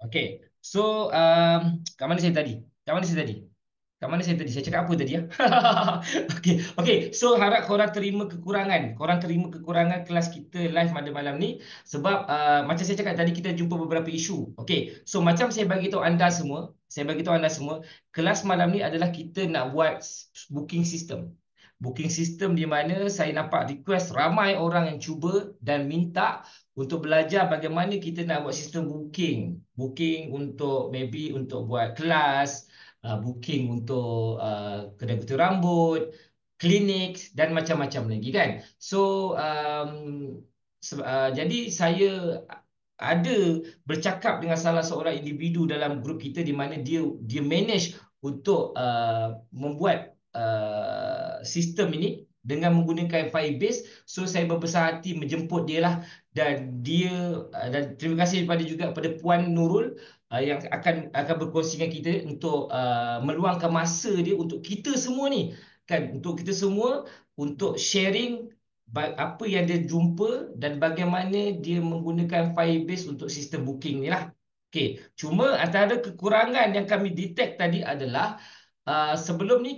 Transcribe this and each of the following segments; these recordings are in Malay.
Okay. So, kat mana saya tadi? Kat mana saya tadi? Kat mana saya tadi? Saya cakap apa tadi ya? Okay. Okay. So, harap korang terima kekurangan. Korang terima kekurangan kelas kita live pada malam ni. Sebab macam saya cakap tadi, kita jumpa beberapa isu. Okay. So, macam saya bagi tahu anda semua, kelas malam ni adalah kita nak buat booking system. Booking system di mana saya nampak request ramai orang yang cuba dan minta untuk belajar bagaimana kita nak buat sistem booking. Booking untuk maybe untuk buat kelas, booking untuk kedai kutu rambut, klinik dan macam-macam lagi kan. So jadi saya ada bercakap dengan salah seorang individu dalam grup kita di mana dia manage untuk membuat sistem ini dengan menggunakan Firebase. So saya berbesar hati menjemput dia lah, dan dan terima kasih kepada Puan Nurul yang akan berkongsi dengan kita untuk meluangkan masa dia untuk kita semua ni kan, untuk kita semua untuk sharing apa yang dia jumpa dan bagaimana dia menggunakan Firebase untuk sistem booking ni lah. Okay. Cuma antara kekurangan yang kami detect tadi adalah sebelum ni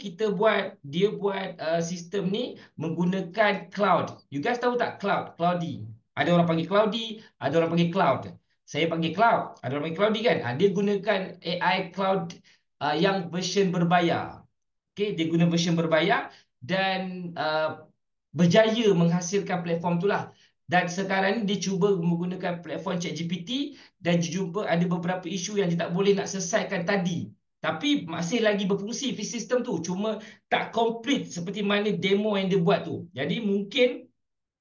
dia buat sistem ni menggunakan cloud. You guys tahu tak cloud? Cloudy. Ada orang panggil Cloudy, ada orang panggil cloud. Saya panggil cloud. Ada orang panggil Cloudy kan? Dia gunakan AI cloud yang version berbayar. Okay, dia guna version berbayar dan berjaya menghasilkan platform itulah. Dan sekarang ni dia cuba menggunakan platform ChatGPT dan jumpa ada beberapa isu yang dia tak boleh nak selesaikan tadi. Tapi masih lagi berfungsi sistem tu. Cuma tak complete seperti mana demo yang dia buat tu. Jadi mungkin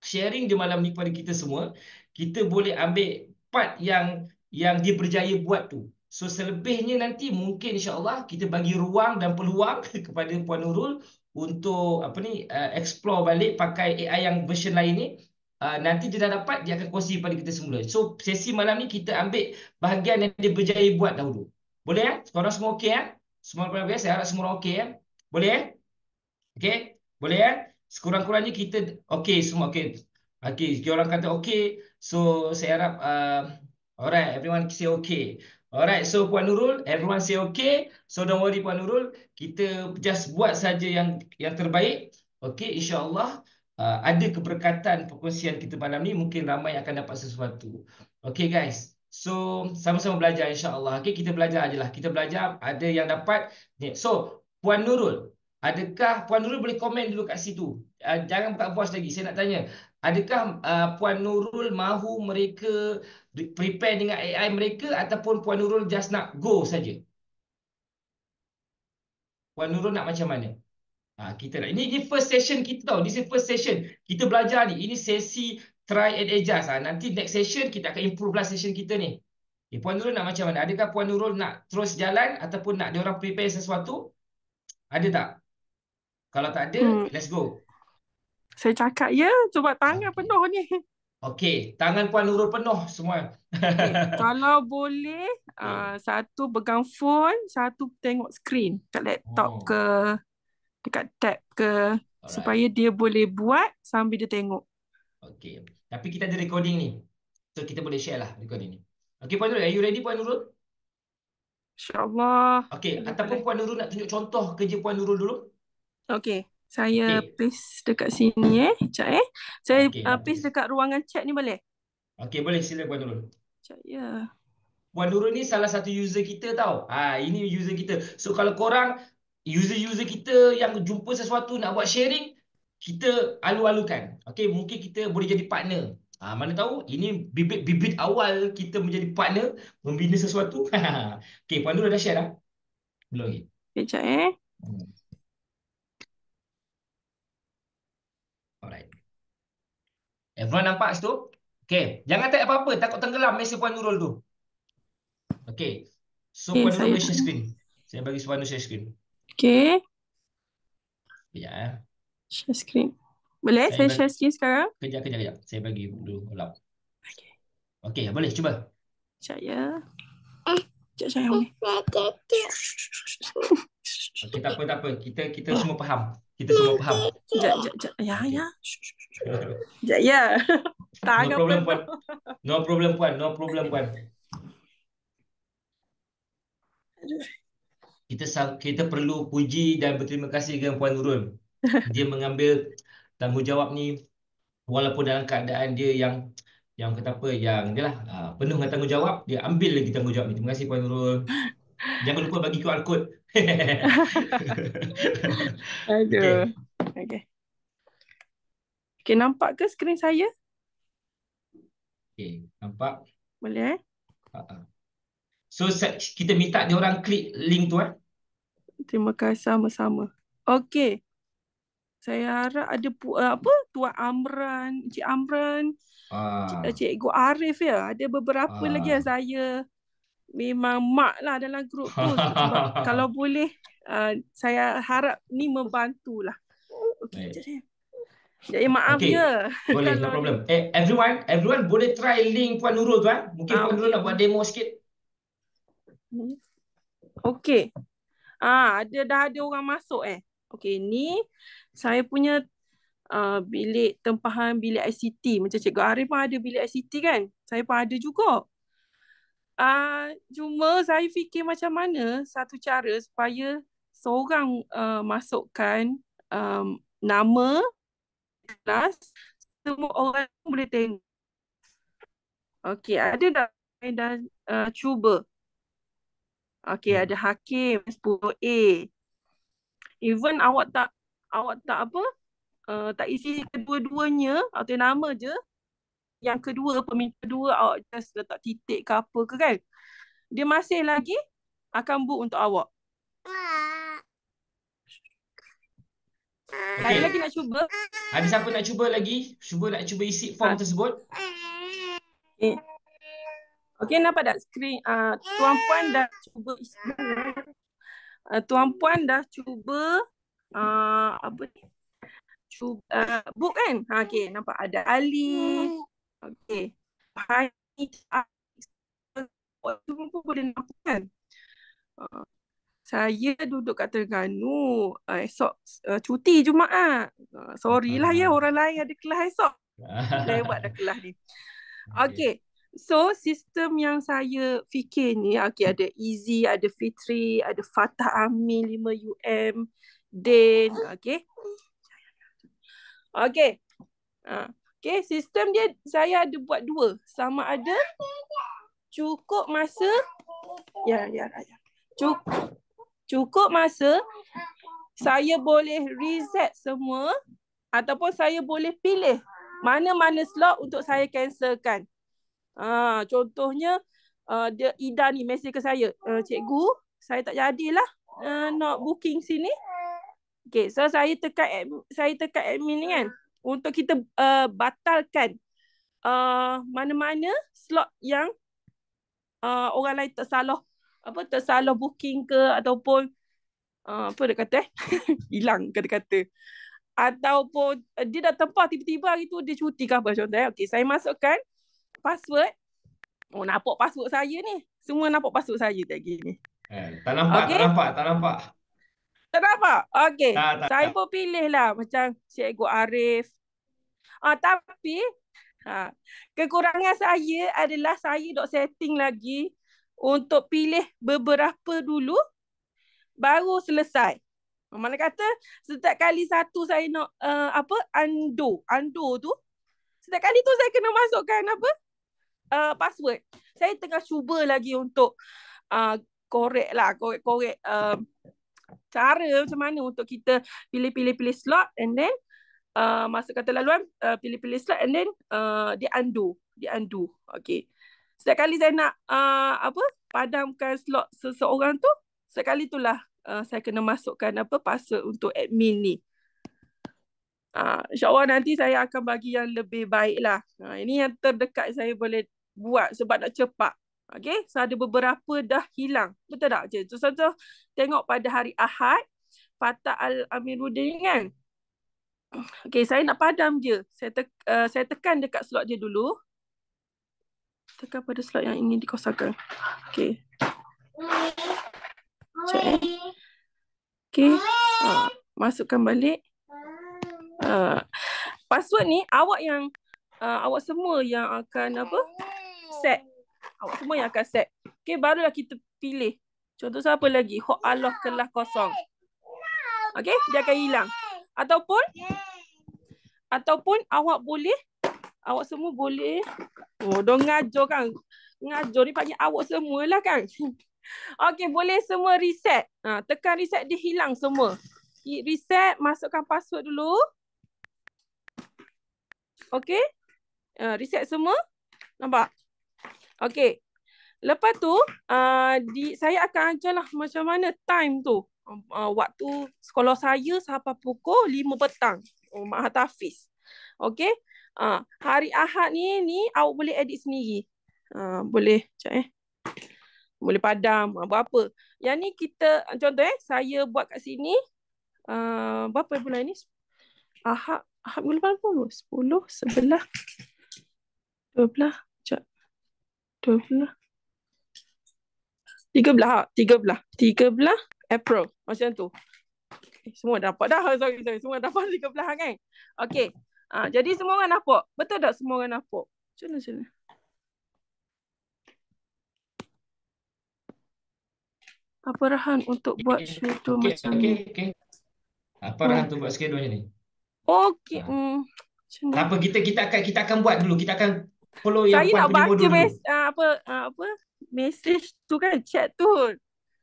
sharing di malam ni kepada kita semua, kita boleh ambil part yang dia berjaya buat tu. So selebihnya nanti mungkin insya-Allah kita bagi ruang dan peluang kepada Puan Nurul untuk explore balik pakai AI yang version lain ni. Nanti dia dah dapat, dia akan kongsi kepada kita semula. So sesi malam ni kita ambil bahagian yang dia berjaya buat dahulu. Boleh ya? Korang semua okey ya? Semua biasa, saya harap semua orang okey ya? Boleh ya? Okey? Boleh ya? Sekurang-kurangnya kita okey, semua okey. Okey, orang kata okey. So saya harap alright, everyone say okay. Alright, so Puan Nurul, everyone say okay. So don't worry Puan Nurul, kita just buat saja yang terbaik. Okay, insya-Allah ada keberkatan perkongsian kita malam ni, mungkin ramai akan dapat sesuatu. Okay guys, so sama-sama belajar insya-Allah. Okay, kita belajar ajalah. Kita belajar, ada yang dapat. So Puan Nurul, adakah Puan Nurul boleh komen dulu kat situ? Jangan buka puas lagi. Saya nak tanya, adakah Puan Nurul mahu mereka prepare dengan AI mereka ataupun Puan Nurul just nak go saja? Puan Nurul nak macam mana? Kita nak. Ini first session kita tau. This is first session. Kita belajar ni. Ini sesi try and adjust. Nanti next session kita akan improve lah session kita ni. Puan Nurul nak macam mana? Adakah Puan Nurul nak terus jalan ataupun nak diorang prepare sesuatu? Ada tak? Kalau tak ada, let's go. Saya cakap ya, sebab tangan penuh ni. Okey, tangan Puan Nurul penuh semua. Okay. Kalau boleh, satu pegang phone, satu tengok screen kat laptop ke, dekat tab ke, supaya dia boleh buat sambil dia tengok. Okey. Tapi kita ada recording ni. So kita boleh share lah recording ni. Okey Puan Nurul, are you ready Puan Nurul? InsyaAllah. Okey, ataupun Puan Nurul nak tunjuk contoh kerja Puan Nurul dulu? Okey. Saya paste dekat sini Sekejap Saya paste dekat ruangan chat ni boleh? Okey, boleh. Sila Puan Nurul. Sekejap ya. Puan Nurul ni salah satu user kita tau. Ini user kita. So kalau korang user-user kita yang jumpa sesuatu nak buat sharing, kita alu-alukan. Okey, mungkin kita boleh jadi partner. Mana tahu ini bibit awal kita menjadi partner membina sesuatu. Okey, Puan Nurul dah share dah? Belum lagi. Sekejap Alright. Everyone nampak situ? Okey, jangan type apa-apa, takut tenggelam mesej Puan Nurul tu. Okey. So Puan Nurul boleh share screen. Saya bagi Puan Nurul share screen. Okey. Ya. Share screen. Boleh saya share screen sekarang? Kejap. Saya bagi dulu allow. Okey, boleh cuba. Sekejap ya. Sekejap sayang ni. Okey, tak apa. Kita semua faham. Kita semua faham. Sekejap. Ya. Sekejap ya. No problem Puan. No problem Puan. Kita perlu puji dan berterima kasih dengan Puan Nurul. Dia mengambil tanggungjawab ni walaupun dalam keadaan dia yang kata apa, yang dia lah penuh dengan tanggungjawab, dia ambil lagi tanggungjawab ni. Terima kasih Puan Nurul. Jangan lupa bagi QR code. Aduh. Okey. Okay. Okay, nampak ke skrin saya? Okey, nampak? Boleh So kita minta dia orang klik link tu Terima kasih sama-sama. Okey. Saya harap ada Tuan Amran, Cik Amran, Cikgu Arif ya. Ada beberapa lagi yang saya memang mak lah dalam grup tu. Sebab kalau boleh saya harap ni membantulah. Okey, jadi maaf ya. Boleh, no problem. Everyone boleh try link Puan Nurul tu Mungkin Puan Nurul nak buat demo sikit. Okey. Dah ada orang masuk Okey, ni saya punya bilik tempahan bilik ICT. Macam Cikgu Arif pun ada bilik ICT kan? Saya pun ada juga. Cuma saya fikir macam mana satu cara supaya seorang masukkan nama kelas, semua orang boleh tengok. Okey, ada dah saya dah cuba. Okey, ada Hakim 10A. Even awak tak tak isi kedua-duanya atau nama je. Yang kedua, peminat kedua awak just letak titik ke apa ke kan. Dia masih lagi akan book untuk awak. Saya lagi nak cuba. Ada siapa nak cuba lagi? Nak cuba isi form tersebut? Okey, nampak tak skrin? Tuan Puan dah cuba isi. Tuan Puan dah cuba apa ni? Cuba book kan? Okey, nampak ada Ali. Okey. Semua pun boleh nampak kan? Saya duduk kat Terengganu. Esok cuti Jumaat. Sorry lah ya, orang lain ada kelas esok. Lewat dah kelas ni. Okey. So, sistem yang saya fikir ni, ada Easy, ada Fitri, ada Fatah Amin 5 UM, Din, Okey, sistem dia saya ada buat dua. Sama ada cukup masa, cukup masa, saya boleh reset semua ataupun saya boleh pilih mana-mana slot untuk saya cancelkan. Contohnya Ida ni mesej ke saya, cikgu, saya tak jadilah nak booking sini. Okay, so saya tekan admin ni kan untuk kita batalkan mana-mana slot yang orang lain tersalah booking ke ataupun apa dia kata hilang kata-kata ataupun dia dah tempah tiba-tiba hari tu dia cuti ke apa contohnya. Okey, saya masukkan password. Nampak password saya ni. Semua nampak password saya lagi ni. Tak nampak. Tak nampak? Okey. Saya pun pilih lah macam Cikgu Arif. Tapi kekurangan saya adalah saya dok setting lagi untuk pilih beberapa dulu baru selesai. Mana kata setiap kali satu saya nak undo tu, setiap kali tu saya kena masukkan password. Saya tengah cuba lagi untuk korek cara macam mana untuk kita pilih slot and then masukkan terlaluan, pilih slot and then dia undo. Okey. Setiap kali saya nak padamkan slot seseorang tu, sekali itulah saya kena masukkan password untuk admin ni. InsyaAllah nanti saya akan bagi yang lebih baik lah. Ini yang terdekat saya boleh buat sebab nak cepat. Okay, so ada beberapa dah hilang. Betul tak? Contoh tengok pada hari Ahad, Fatah Al-Amiruddin kan? Okay, saya nak padam je. Saya tekan dekat slot dia dulu. Tekan pada slot yang ingin dikosongkan. Okay. Okay. Masukkan balik. Password ni awak semua yang akan set. Awak semua yang akan set. Okay, barulah kita pilih. Contoh siapa lagi? Hok Allah kelas kosong. Okey, dia akan hilang. Ataupun awak semua boleh. Oh, dong ngajar kan. Ngajar ni panggil awak semualah kan. Okey, boleh semua reset. Tekan reset, dia hilang semua. Reset, masukkan password dulu. Okey. Reset semua. Nampak? Okey. Lepas tu, saya akan ajarlah macam mana time tu. Waktu sekolah saya sampai pukul 5 petang. Mak Hafiz. Okey. Hari Ahad ni awak boleh edit sendiri. Boleh. Sekejap boleh padam. Berapa. Yang ni kita, contoh saya buat kat sini. Berapa bulan ni? Ahad bulan berapa? 10, 11, 12. Sekejap. 12. 13 April. Macam tu. Semua dapat dah. Sorry. Semua dapat 13 kan? Okey. Jadi semua orang nampak. Betul tak semua orang nampak? Macam mana? Apa Rahan untuk buat schedule macam ni? Okey. Apa Rahan tu buat schedule macam ni? Okey. Tak apa, kita akan buat dulu. Kita akan follow yang saya nak baca dulu. apa message tu kan, chat tu.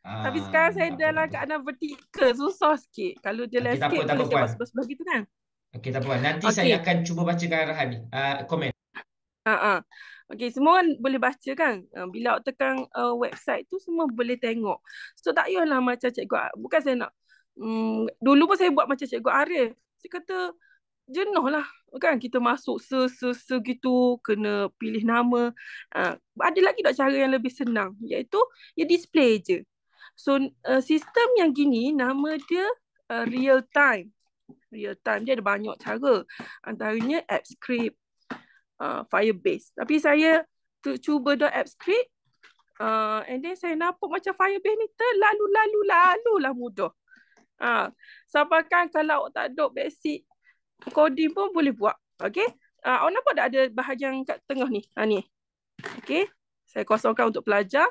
Tapi sekarang saya dalam keadaan vertikal, susah sikit. Kalau dia landscape boleh saya buat sebelah-sebelah gitu kan. Okey, tak apa. Nanti saya akan cuba bacakan Rahan ni. Komen. Okey, semua orang boleh baca kan. Bila awak tekan website tu, semua boleh tengok. So tak payahlah macam cikgu. Bukan saya nak dulu pun saya buat macam cikgu Arif. Saya kata jenuh lah kan, kita masuk gitu, kena pilih nama. Ada lagi tak cara yang lebih senang, iaitu ya display je. So sistem yang gini nama dia real time. Dia ada banyak cara, antaranya AppScript, Firebase. Tapi saya cuba AppScript, and then saya nampak macam Firebase ni terlalu lah mudah. Sampai kan kalau awak tak ada basic coding pun boleh buat. Okey. Awak nampak tak ada bahagian kat tengah ni? Ni. Okey. Saya kosongkan untuk pelajar.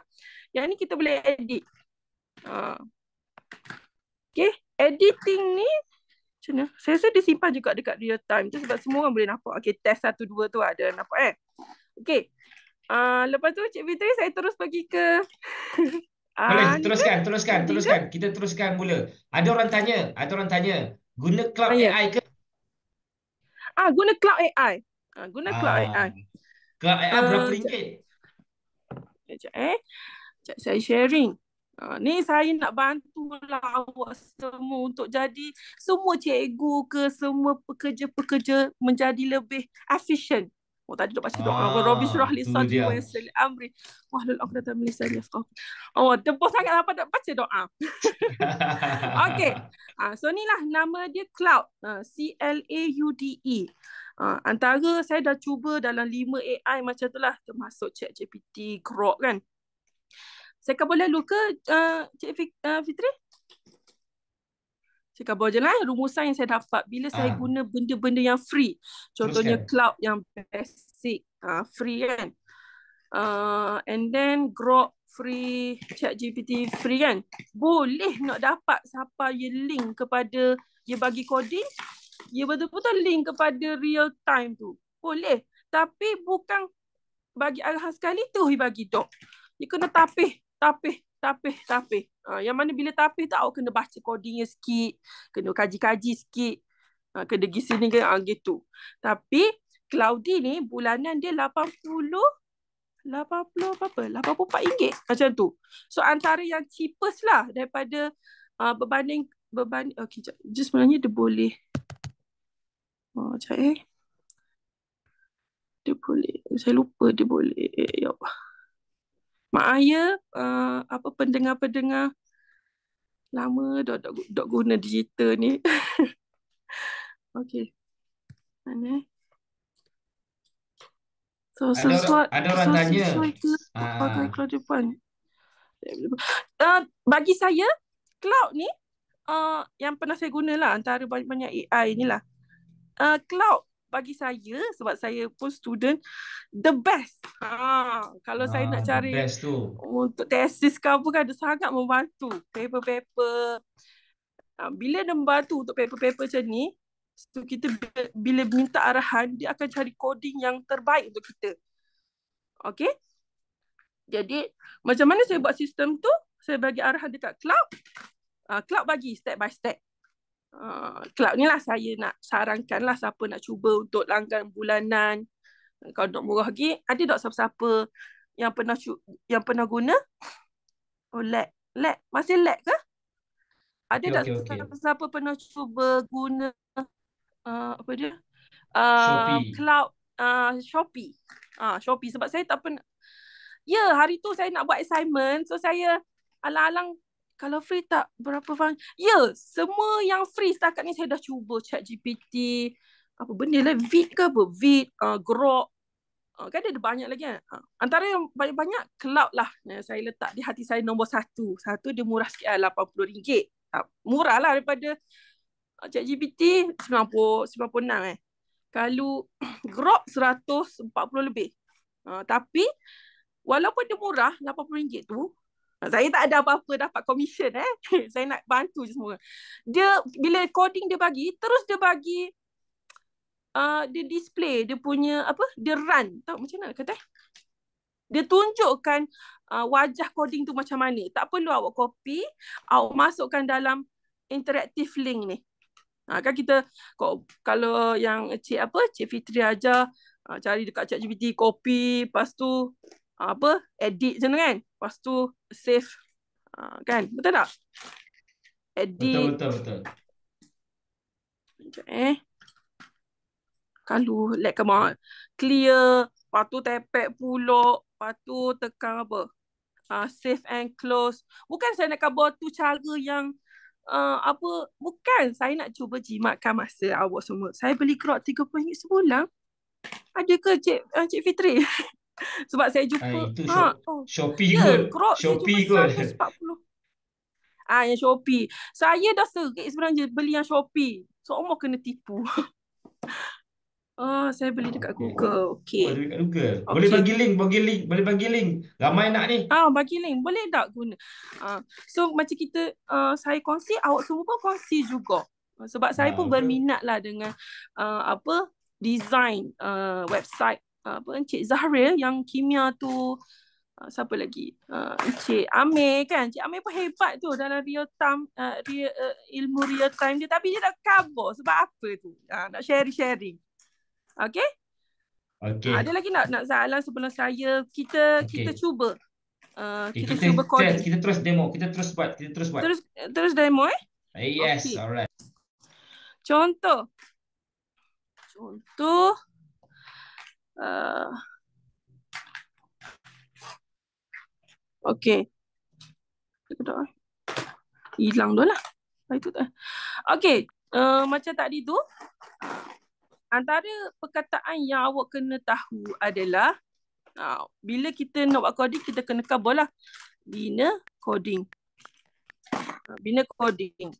Yang ni kita boleh edit. Okey. Editing ni macam mana? Saya rasa disimpan juga dekat real time tu sebab semua orang boleh nampak. Okey, test 1 2 tu ada nampak Okey. Lepas tu Cik Fitri saya terus pergi ke boleh teruskan. Kita teruskan mula. Ada orang tanya, guna Cloud AI ke? Guna Cloud AI. Cloud AI. Cloud AI berapa ringgit? Sekejap saya sharing. Ni saya nak bantulah awak semua untuk jadi semua cikgu ke semua pekerja-pekerja menjadi lebih efisien. Tadi dok baca doa. Rabbi syrah li sadri wa yassir li amri wahlul 'uqdatam min lisani yafqahu. Tepuk sangat apa tak baca doa. Okey. So ni lah nama dia Cloud. CLAUDE. Antara saya dah cuba dalam 5 AI macam tu lah, termasuk ChatGPT, Grok kan. Saya kabur lalu ke Cik Fitri? Saya kabur je lah rumusan yang saya dapat bila saya guna benda-benda yang free. Contohnya Cloud yang basic, free kan. And then Grok free, ChatGPT free kan. Boleh nak dapat siapa ye link kepada ye bagi coding, ye betul-betul link kepada real time tu. Boleh. Tapi bukan bagi arahan sekali tu ye bagi dok. Ye kena tapih. Yang mana bila tapih tak, awak kena baca codingnya sikit, kena kaji-kaji sikit, kena pergi sini ke gitu. Tapi Cloudy ni bulanan dia 84 ringgit macam tu. So antara yang cheapest lah daripada berbanding okey, just sebenarnya dia boleh dia boleh, saya lupa dia boleh, ya Allah. Mak ayah, pendengar-pendengar lama dok guna digital ni. Okey. Mana? So, ada orang tanya. Cloud depan. Bagi saya, Cloud ni, yang pernah saya guna lah, antara banyak-banyak AI ni lah. Cloud bagi saya, sebab saya pun student, the best. Kalau saya nak The cari best tu. untuk tesis ke apa kan, dia sangat membantu. Paper-paper. Bila dia membantu untuk paper-paper macam ni, so kita bila minta arahan, dia akan cari coding yang terbaik untuk kita. Okay? Jadi, macam mana saya buat sistem tu? Saya bagi arahan dekat cloud. Cloud bagi step by step. Cloud ni lah saya nak sarankan lah siapa nak cuba untuk langgan bulanan. Kalau nak murah lagi, ada tak siapa-siapa yang pernah guna? Oh, lag. Masih lag ke? Ada tak siapa-siapa pernah cuba guna apa dia? Shopee. Cloud Shopee. Shopee sebab saya tak pernah. Ya, hari tu saya nak buat assignment. So saya alang-alang kalau free tak berapa faham. Ya, semua yang free setakat ni saya dah cuba ChatGPT. Apa benda lah, Vid ke apa? Vid, Grok. Kan ada banyak lagi kan. Antara yang banyak-banyak cloud lah. Saya letak di hati saya nombor satu. Satu dia murah sikit lah, RM80. Murah lah daripada ChatGPT 96 Kalau Grok 140 lebih. Tapi walaupun dia murah RM80 tu, saya tak ada apa-apa dapat commission saya nak bantu je semua. Dia bila coding dia bagi, terus dia bagi dia display dia punya apa? Dia run. Tahu macam mana kata? Dia tunjukkan wajah coding tu macam mana. Tak perlu awak copy, awak masukkan dalam interactive link ni. Kan kita kalau yang Cik Fitri ajar cari dekat ChatGPT, copy, lepas tu edit macam tu kan. Lepas tu save. Kan? Betul tak? Edit. Betul. Kalau lag ke clear, lepas tu tepek pulak, lepas tu tekan apa? Save and close. Bukan saya nak buat tu cara yang bukan saya nak cuba jimatkan masa awak semua. Saya beli Grok RM30 sebulan. Ada ke Cik Fitri? Sebab saya jumpa itu Shopee Grok Shopee saya jumpa 140. Yang Shopee. Saya dah serik sebenarnya beli yang Shopee. Semua kena tipu. Saya beli dekat Google. Okay. Dekat Google. Boleh bagi link. Ramai nak ni. Bagi link. Boleh tak guna? So macam kita, saya kongsi, awak semua pun kongsi juga. Sebab saya pun berminat lah dengan design website Encik Zahril yang kimia tu. Siapa lagi? Encik Amir kan. Encik Amir pun hebat tu dalam real time, ilmu real time dia. Tapi dia dah cover sebab apa tu? Nak sharing. Okay? Ada lagi nak soalan sebelum kita cuba. Kita cuba coding. Kita terus demo. Kita terus buat. Terus demo Yes, okay. Alright. Contoh. Okay. Hilang dah lah. Okay. Macam tadi tu. Antara perkataan yang awak kena tahu adalah bila kita nak buat coding, kita kena cover lah. Bina coding.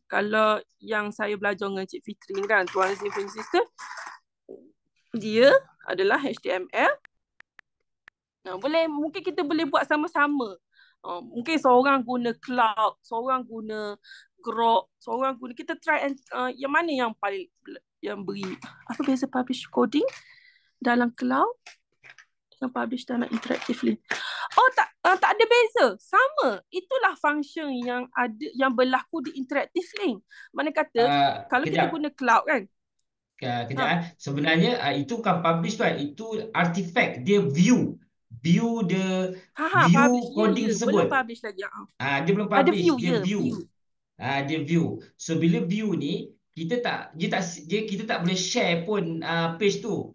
Kalau yang saya belajar dengan Cik Fitri kan, Tuan Information System, dia adalah HTML. Mungkin kita boleh buat sama-sama. Mungkin seorang guna cloud, seorang guna Grok, seorang guna, kita try yang mana yang paling yang beri apa beza publish coding dalam cloud dengan publish dalam interactively. Tak ada beza, sama. Itulah function yang ada yang berlaku di interactive link. Mana kata kalau kita guna cloud kan. Kejap. Sebenarnya itu bukan publish tu kan, itu artifact, dia view the view coding tersebut. Belum publish lagi. Dia belum publish, dia view. Dia view. So bila view ni kita tak boleh share pun page tu.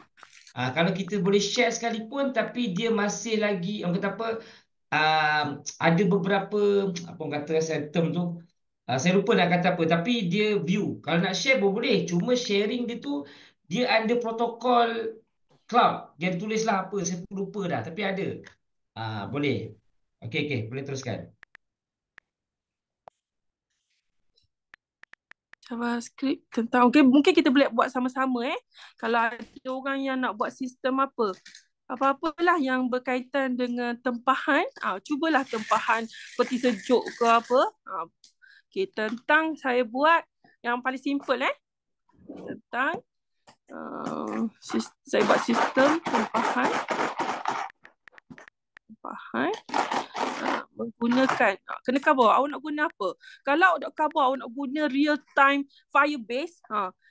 Kalau kita boleh share sekalipun tapi dia masih lagi orang kata apa, ada beberapa apa orang kata saya term tu, saya lupa nak kata apa, tapi dia view. Kalau nak share pun boleh, cuma sharing dia tu dia ada protokol cloud. Dia tulislah apa saya lupa dah, tapi ada. Boleh. Okey, boleh teruskan. JavaScript tentang mungkin kita boleh buat sama-sama kalau ada orang yang nak buat sistem apa-apalah yang berkaitan dengan tempahan, cubalah tempahan peti sejuk ke apa. Okey, tentang saya buat yang paling simple tentang saya buat sistem tempahan menggunakan kena cover. Awak nak guna apa? Kalau awak nak cover, awak nak guna real time Firebase,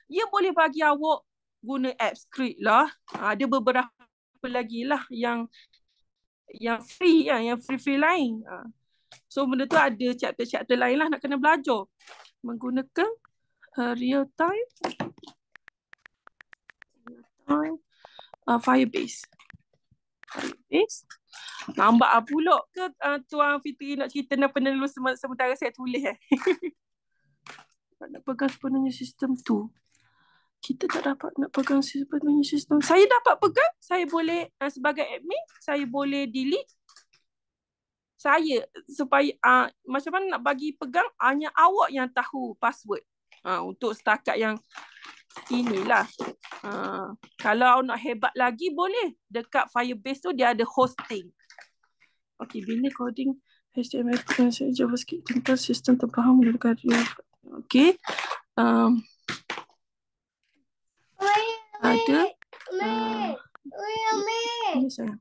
dia boleh bagi awak guna app script lah. Ada beberapa lagi lah yang free yang free lain. So benda tu ada chapter lain lah nak kena belajar menggunakan real time Firebase. Nampak pula ke Tuan Fitri nak cerita apa dulu sementara saya tulis tak nak pegang sepenuhnya sistem tu. Kita tak dapat nak pegang sepenuhnya sistem. Saya dapat pegang, saya boleh sebagai admin, saya boleh delete. Saya supaya macam mana nak bagi pegang, hanya awak yang tahu password. Untuk setakat yang inilah. Kalau nak hebat lagi boleh. Dekat Firebase tu dia ada hosting. Okey, bina coding HTML JavaScript tentang sistem terfaham menggunakan dia. Okey. Ada ini saya.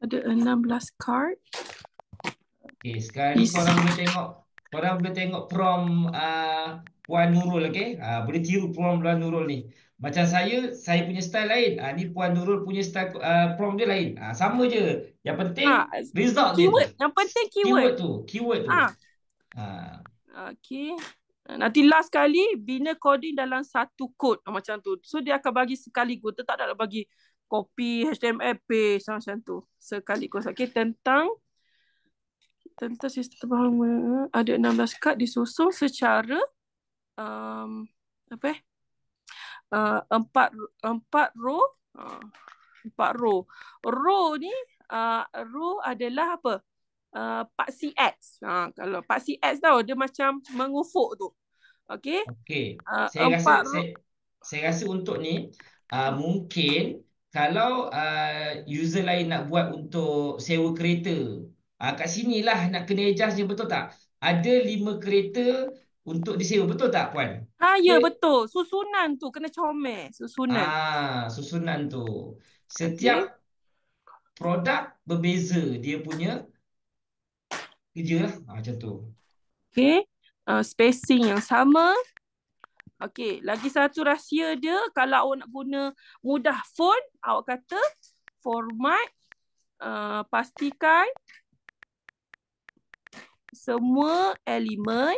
Ada 16 card. Okey, sekarang ni korang boleh tengok prompt Puan Nurul, okey? Boleh tiru prompt Puan Nurul ni. Macam saya punya style lain. Ni Puan Nurul punya style prompt dia lain. Sama je. Yang penting result keyword. dia tu. Yang penting Keyword tu. Okey. Nanti last kali bina coding dalam satu kod macam tu. So dia akan bagi sekaligus. Dia tak ada bagi copy HTML paste macam tu. Sekaligus. Okey, tentang sistem terfaham ada 16 kad disusun secara 4 row. 4 row. Row ni row adalah apa? Pak CX. Kalau Pak CX tahu dia macam mengufuk tu. Okey. Saya rasa untuk ni mungkin kalau user lain nak buat untuk sewa kereta, kat sinilah nak kena adjust je, betul tak? Ada 5 kereta untuk disewa, betul tak Puan? Ya betul. Susunan tu kena comel. Susunan tu. Setiap produk berbeza dia punya kerja lah. Macam tu. Okey. Spacing yang sama. Okey. Lagi satu rahsia dia, kalau awak nak guna mudah font, awak kata format, pastikan semua elemen.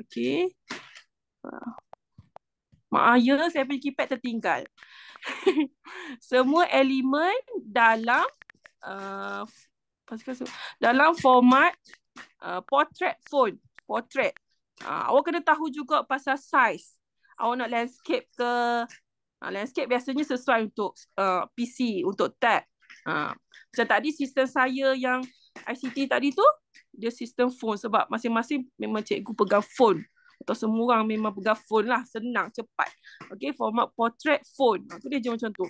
Okey. Maaf ya, saya punya keypad tertinggal. Semua elemen dalam format portrait font. Portrait. Awak kena tahu juga pasal size. Awak nak landscape ke? Landscape biasanya sesuai untuk PC, untuk tab. Macam tadi sistem saya yang ICT tadi tu, dia sistem font sebab masing-masing memang cikgu pegang font. Atau semua orang memang pegang font lah. Senang, cepat. Okay, format portrait font. Itu dia je macam tu.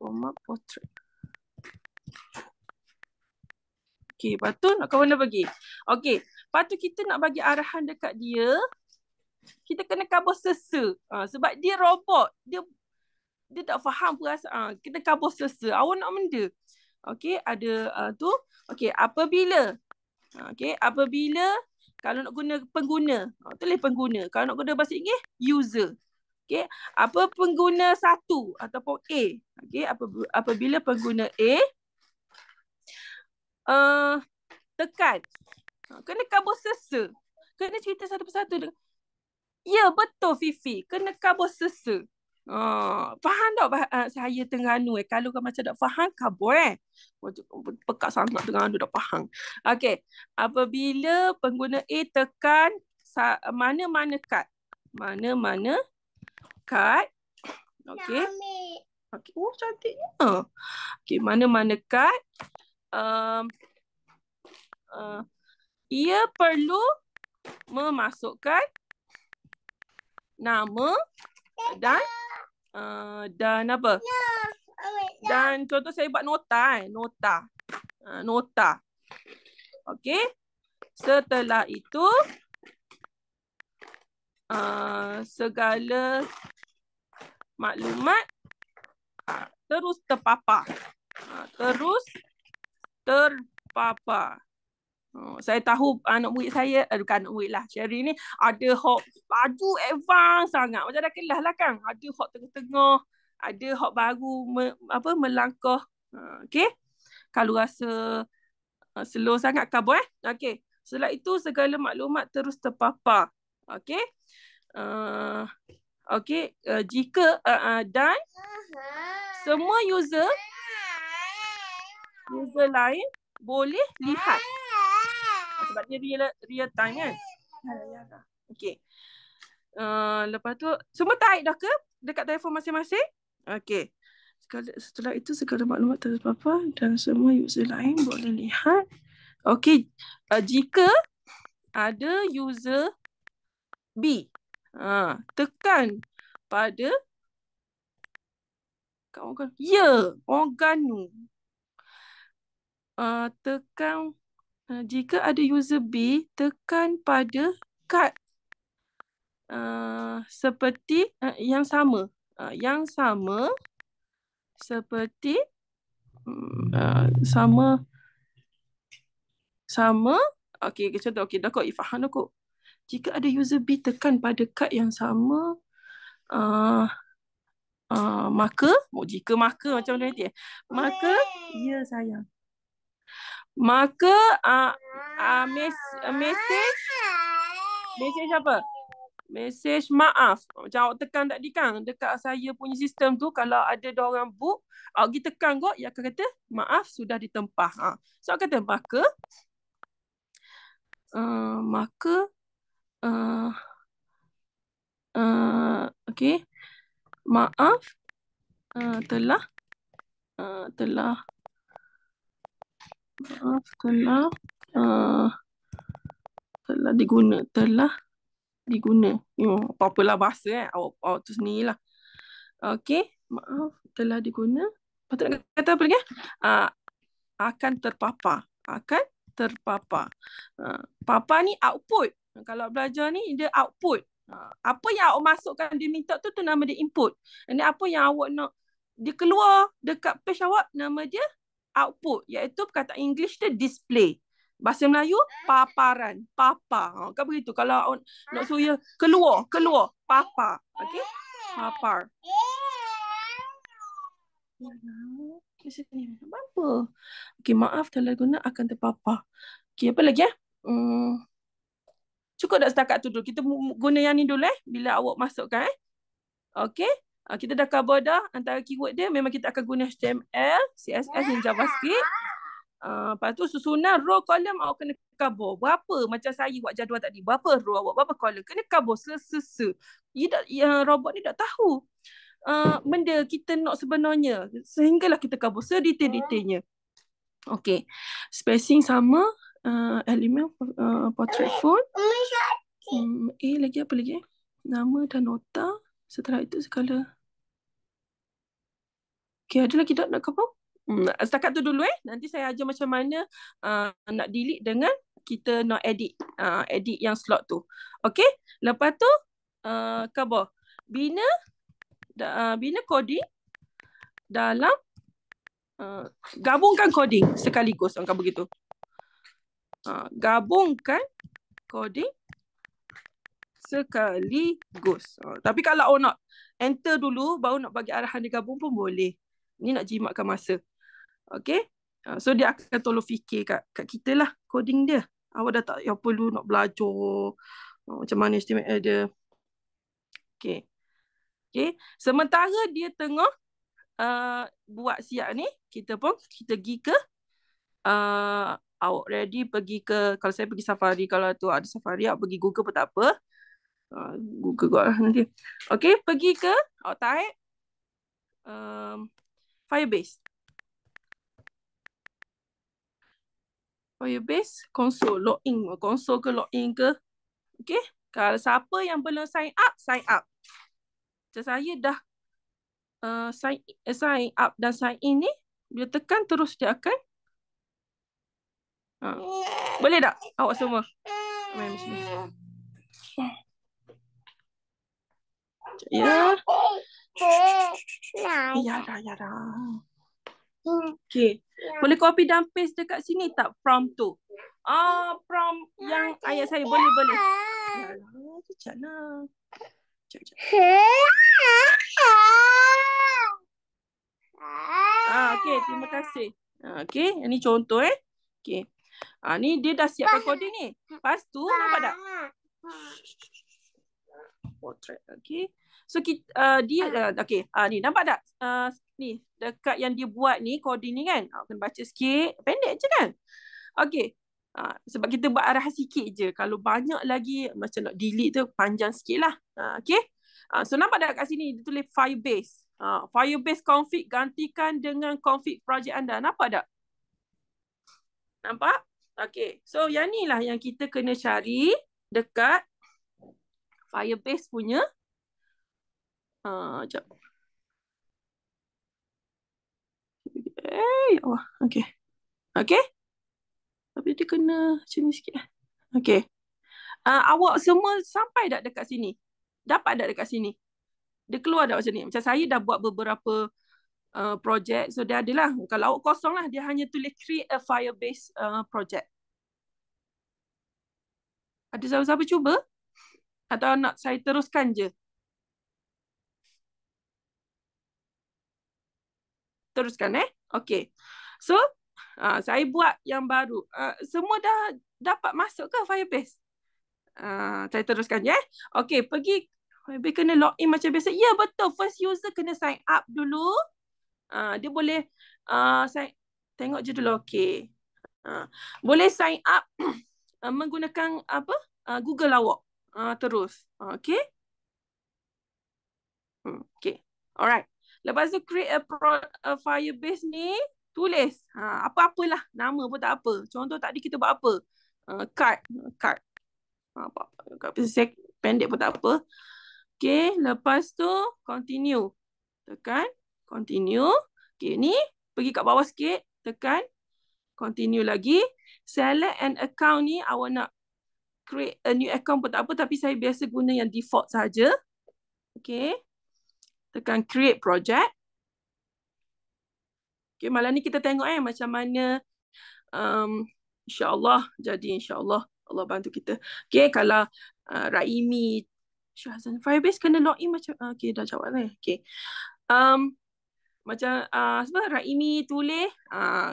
Format portrait. Okay, lepas tu nak ke mana pergi? Okay, lepas tu kita nak bagi arahan dekat dia. Kita kena cover sesa. Sebab dia robot. Dia tak faham perasaan. Kita cover sesa. Awak nak benda. Okay, ada tu. Okay, apabila. Okay, apabila kalau nak guna pengguna. Tulis pengguna. Kalau nak guna bahasa Inggeris, user. Okay, apa pengguna satu ataupun A. Okay, apabila pengguna A tekan. Kena cover sesa. Kena cerita satu persatu. Ya, betul Fifi. Kena cover sesa. Faham tak saya Terengganu Kalau kau macam tak faham, kabur pekat sangat Terengganu tak faham. Okey. Apabila pengguna A tekan mana-mana kad. Mana-mana kad. Okey. Okey. Oh, cantiknya. Okey, mana-mana kad. Ia perlu memasukkan nama dan apa? Dan contoh saya buat nota. Nota. Okey. Setelah itu segala maklumat terus terpapar. Terus terpapar. Saya tahu anak murid saya, bukan anak murid lah, Sherry ni ada hok laju advance sangat. Macam dah kelas lah kan. Ada hok tengah-tengah, ada hok baru melangkah. Okey. Kalau rasa slow sangat kabur Okey. Setelah itu segala maklumat terus terpapar. Okey. Okey, jika dan semua user lain boleh lihat. Sebab dia real time kan. Okey. Lepas tu semua tarik dah ke dekat telefon masing-masing? Okey. Setelah itu segala maklumat terpapar dan semua user lain boleh lihat. Okey. Jika ada user B, tekan pada organu. Tekan jika ada user B, tekan pada kad seperti yang sama. Yang sama seperti sama. Okey, contoh. Okey, dah kok faham dah kok. Jika ada user B tekan pada kad yang sama, maka macam mana maka ya sayang. Maka mesej apa? Mesej maaf. Macam awak tekan tadi kan dekat saya punya sistem tu, kalau ada orang book, awak pergi tekan kok, ia akan kata maaf sudah ditempah. So awak kata maka okey. Maaf telah diguna. Apa-apalah bahasa awak tu sendirilah. Okey, maaf telah diguna. Patut nak kata apa lagi? Akan terpapar. Papa ni output. Kalau belajar ni dia output. Apa yang awak masukkan dia minta tu nama dia input. Dan apa yang awak nak dia keluar dekat page awak, nama dia output. Iaitu perkataan English dia display. Bahasa Melayu paparan, papa. Kan begitu. Kalau awak nak suruh keluar, papa. Okey? Papar. Apa? Okey, maaf telah guna akan terpapar. Okey, apa lagi cukup dah setakat tu dulu. Kita guna yang ni dulu bila awak masukkan Okey. Kita dah cover dah antara keyword dia. Memang kita akan guna HTML, CSS dan JavaScript. Lepas tu susunan row column awak kena cover. Berapa macam saya buat jadual tadi. Berapa row awak, berapa column. Kena cover robot ni tak tahu benda kita nak sebenarnya. Sehinggalah kita cover sedetail-detailnya. Okey. Spacing sama. Elemen portrait font. Lagi apa lagi? Nama dan nota. Setelah itu segala. Okey, ada lagi tak nak cover? Setakat tu dulu Nanti saya ajar macam mana nak delete dengan kita nak edit. Edit yang slot tu. Okey? Lepas tu cover. Bina coding dalam gabungkan coding sekaligus. Angka begitu. Gabungkan coding sekaligus. Tapi kalau awak nak enter dulu baru nak bagi arahan dia gabung pun boleh. Ni nak jimatkan masa. Okay. So dia akan tolong fikir kat kita lah coding dia. Awak dah tak yang perlu nak belajar macam mana HTML dia. Okay. Sementara dia tengah buat siap ni, kita pergi ke awak ready pergi ke, kalau saya pergi Safari, kalau tu ada Safari awak pergi Google pun tak apa. Google kot lah nanti. Okay, pergi ke awak type Firebase. Firebase console login ke login ke Okey. Kalau siapa yang belum sign up, sign up. Macam saya dah sign up dan sign in ni, bila tekan terus dia akan boleh tak awak semua? Main sini. Ya. Ya dah. Okey. Boleh copy dan paste dekat sini tak prompt tu? Prompt yang ayat saya boleh. Yalah, kejaplah. Sekejap. Okey, terima kasih. Okey, ini contoh Okey. Ni dia dah siapkan coding ni. Lepas tu nampak tak? Portrait. Okey. So dia okey. Ni nampak tak? Ni dekat yang dia buat ni coding ni kan. Kena baca sikit. Pendek je kan? Okey. Sebab kita buat arahan sikit je. Kalau banyak lagi macam nak delete tu panjang sikit lah. Okey. So nampak tak kat sini dia tulis Firebase. Firebase config gantikan dengan config project anda. Nampak tak? Nampak? Okey. So yang ni lah yang kita kena cari dekat Firebase punya. Sekejap. Ya Allah. Okey. Okey. Tapi dia kena macam ni sikit. Okey. Awak semua sampai tak dekat sini? Dapat tak dekat sini? Dia keluar tak macam ni? Macam saya dah buat beberapa project. So dia adalah. Kalau awak kosong lah. Dia hanya tulis create a Firebase project. Ada siapa-siapa cuba? Atau nak saya teruskan je? Teruskan Okey. So saya buat yang baru. Semua dah dapat masuk ke Firebase? Saya teruskan je. Okey, pergi Firebase kena login macam biasa. Ya, betul. First user kena sign up dulu. Dia boleh sign, tengok je dulu. Okey. Boleh sign up menggunakan apa? Google awak. Terus. Okey. Okey. Alright. Lepas tu create a Firebase ni, tulis. Apa-apalah. Nama pun tak apa. Contoh tadi kita buat apa? Card. Apa-apa. Pendek pun tak apa. Okey. Lepas tu, continue. Tekan. Continue. Okey. Ni, pergi kat bawah sikit. Tekan. Continue lagi. Select an account ni, awak nak create a new account pun tak apa. Tapi saya biasa guna yang default saja. Okey. Tekan create project. Okay, malam ni kita tengok macam mana insyaAllah jadi insyaAllah Allah bantu kita. Okay, kalau Raimi Syahzan Firebase kena login macam okay, dah jawab lah. Okay. Macam sebab Raimi tulis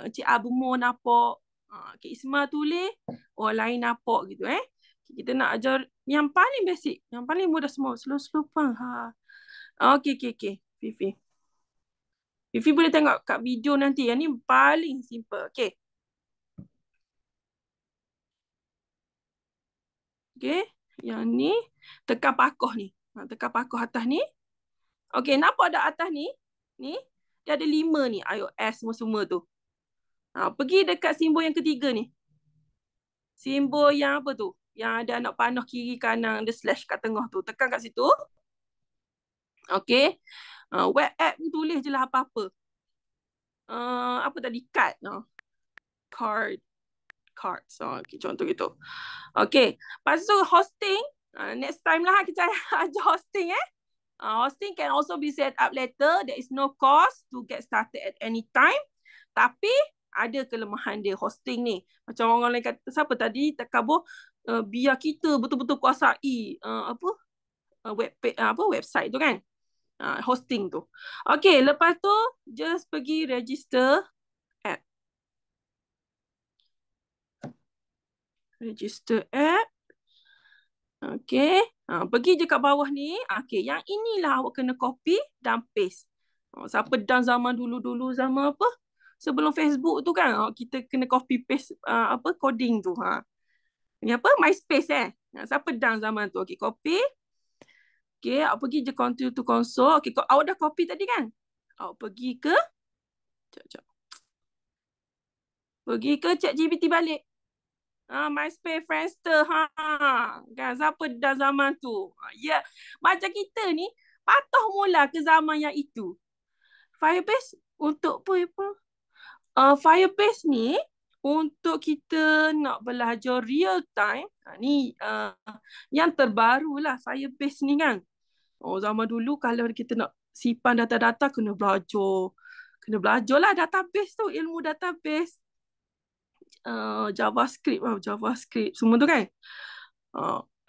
Cik Abumo nampak, Cik Isma tulis orang lain nampak gitu kita nak ajar yang paling basic, yang paling mudah semua. Slow pang. Okay. Fifi boleh tengok kat video nanti. Yang ni paling simple. Okay. Okay. Yang ni tekan pakoh ni. Tekan pakoh atas ni. Okay. Nampak tak atas ni? Ni. Dia ada 5 ni. iOS semua tu. Pergi dekat simbol yang ketiga ni. Simbol yang apa tu? Yang ada anak panah kiri kanan. Ada slash kat tengah tu. Tekan kat situ. Okay. Web app ni tulis je lah apa-apa. Apa tadi? Card. Okay, contoh gitu. Okay. Lepas tu hosting. Next time lah kita ajar hosting hosting can also be set up later. There is no cost to get started at any time. Tapi ada kelemahan dia hosting ni. Macam orang lain kata, siapa tadi terkabur biar kita betul-betul kuasai website tu kan. Hosting tu. Okay, lepas tu just pergi register app. Register app. Okay. Pergi je kat bawah ni. Okay, yang inilah awak kena copy dan paste. Siapa dan zaman dulu-dulu, zaman apa? Sebelum Facebook tu kan, kita kena copy paste coding tu. Ini apa? MySpace siapa dan zaman tu. Okay, copy. Okay, awak pergi je continue to console. Okay, awak dah copy tadi kan? Awak pergi ke Pergi ke ChatGPT balik. MySpace, Friendster, kan siapa dah zaman tu. Ya, macam kita ni patuh mula ke zaman yang itu. Firebase untuk apa? Firebase ni untuk kita nak belajar real time. Ni yang terbaru lah Firebase ni kan. Zaman dulu kalau kita nak simpan data-data kena belajar. Kena belajar lah database tu, ilmu database. JavaScript semua tu kan.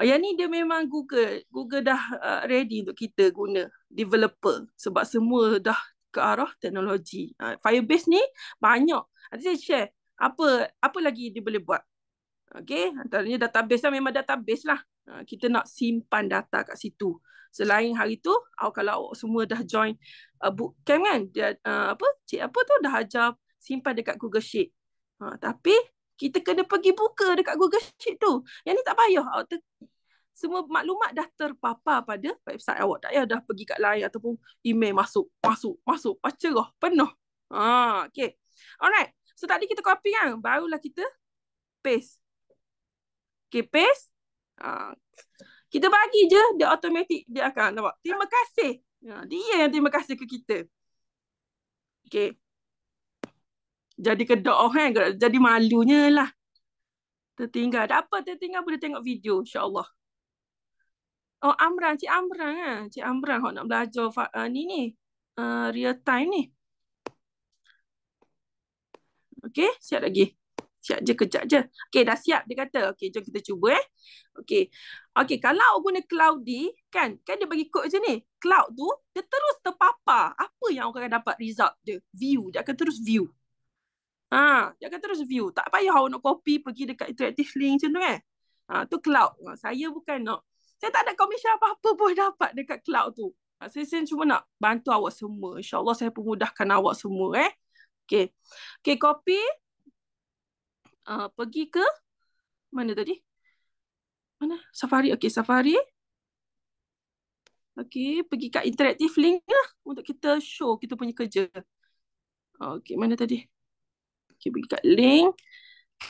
Yang ni dia memang Google dah ready untuk kita guna developer sebab semua dah ke arah teknologi. Firebase ni banyak. Nanti saya share apa lagi dia boleh buat. Okey, antaranya database lah, memang database lah. Kita nak simpan data kat situ. Selain hari tu, kalau awak semua dah join bootcamp kan, dia cik apa tu dah ajar simpan dekat Google Sheet. Tapi kita kena pergi buka dekat Google Sheet tu. Yang ni tak payah. Semua maklumat dah terpapar pada website awak. Tak payah dah pergi kat lain ataupun email masuk. Cerah, penuh. Okay. Alright. So tadi kita copy kan. Barulah kita paste. Okay, paste. Kita bagi je, dia automatic. Dia akan nampak. Terima kasih. Dia yang terima kasih ke kita. Okay. Jadi kedok kan. Jadi malunya lah. Tertinggal. Tak apa, tertinggal boleh tengok video, insyaAllah. Amran, Cik Amran kan. Cik Amran nak belajar ni. Real time ni. Okay, siap lagi. Siap je, kejap je. Okay, dah siap dia kata. Okay, jom kita cuba Okay. Okay, kalau guna Cloudy, kan dia bagi kod macam ni. Cloud tu, dia terus terpapar. Apa yang orang akan dapat result dia? View. Dia akan terus view. Dia akan terus view. Tak payah awak nak copy, pergi dekat interactive link macam tu kan. Tu cloud. Saya bukan nak. Saya tak ada komisen apa-apa pun dapat dekat cloud tu. Saya cuma nak bantu awak semua. InsyaAllah saya pemudahkan awak semua. Okay. Okay, copy. Pergi ke mana tadi? Mana? Safari. Okay, Safari. Okay, pergi kat interactive link lah untuk kita show kita punya kerja. Okay, mana tadi? Okay, pergi kat link.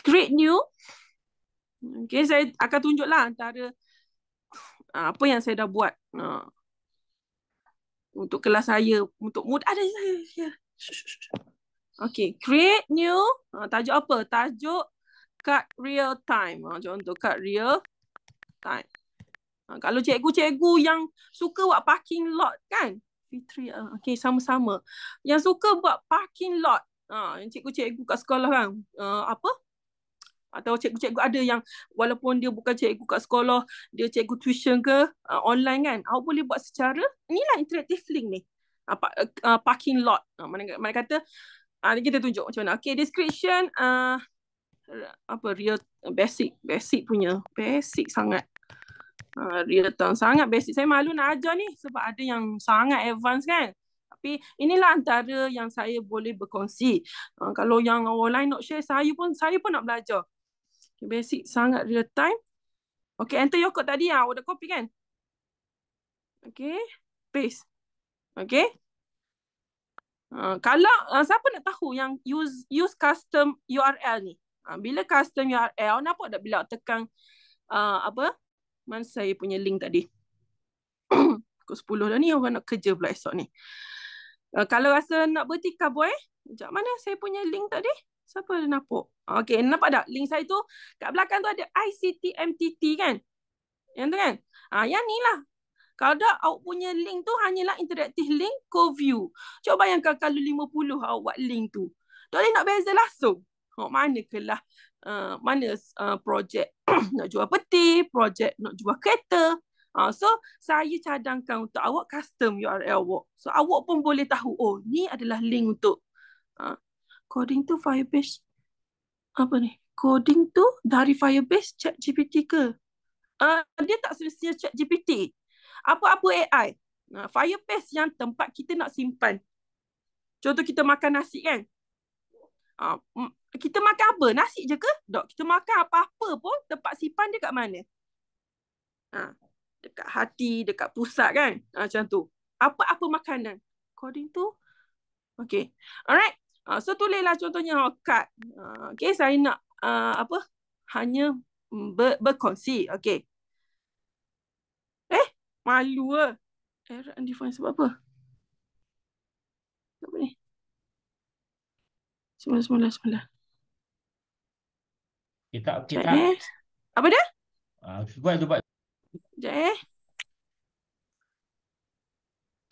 Create new. Okay, saya akan tunjuklah antara apa yang saya dah buat. Untuk kelas saya. Untuk mood. Ada saya. Okay, create new. Tajuk apa? Tajuk kat real time. Contoh kat real time. Kalau cikgu-cikgu yang suka buat parking lot kan? Fitri, okay, sama-sama. Yang suka buat parking lot. Yang cikgu-cikgu kat sekolah kan? Atau cikgu-cikgu ada yang walaupun dia bukan cikgu kat sekolah, dia cikgu tuition ke online kan? Awak boleh buat secara, inilah interactive link ni. Parking lot. Mana kata, kita tunjuk macam mana. Okay, description, real basic punya. Basic sangat. Real time sangat basic. Saya malu nak ajar ni sebab ada yang sangat advance kan. Tapi inilah antara yang saya boleh berkongsi. Kalau yang orang lain nak share, saya pun nak belajar. Okay, basic sangat real time. Okay, enter your code tadi awak dah copy kan? Okay, paste. Okay. Kalau siapa nak tahu yang use custom URL ni? Bila custom URL, nampak tak bila tekan mana saya punya link tadi? Pukul 10 dah ni, orang nak kerja pula esok ni. Kalau rasa nak bertikar boy, sekejap mana saya punya link tadi? Siapa ada nampak? Okay, nampak tak? Link saya tu, kat belakang tu ada ICT MTT kan? Yang tu kan? Yang ni lah. Kalau tak, awak punya link tu hanyalah interactive link co-view. Cuba bayangkan kalau 50 awak buat link tu. Tak boleh nak beza langsung. Mana kelah projek nak jual peti, projek nak jual kereta. So, saya cadangkan untuk awak custom URL awak. So, awak pun boleh tahu, ni adalah link untuk coding tu Firebase. Apa ni? Coding tu dari Firebase ChatGPT ke? Dia tak semestinya ChatGPT. Apa-apa AI. Firebase yang tempat kita nak simpan. Contoh kita makan nasi kan? Kita makan apa? Nasi je ke? Tak. Kita makan apa-apa pun, tempat simpan dia kat mana? Dekat hati, dekat pusat kan? Macam tu. Apa-apa makanan. Coding tu. Okay. Alright. So tulislah contohnya cut. Okay, saya nak hanya berkongsi. Okey. Malu ah. Error undefined sebab apa? Apa ni? Sembilan. Kita Sekejap Apa dia? buat. Sekejap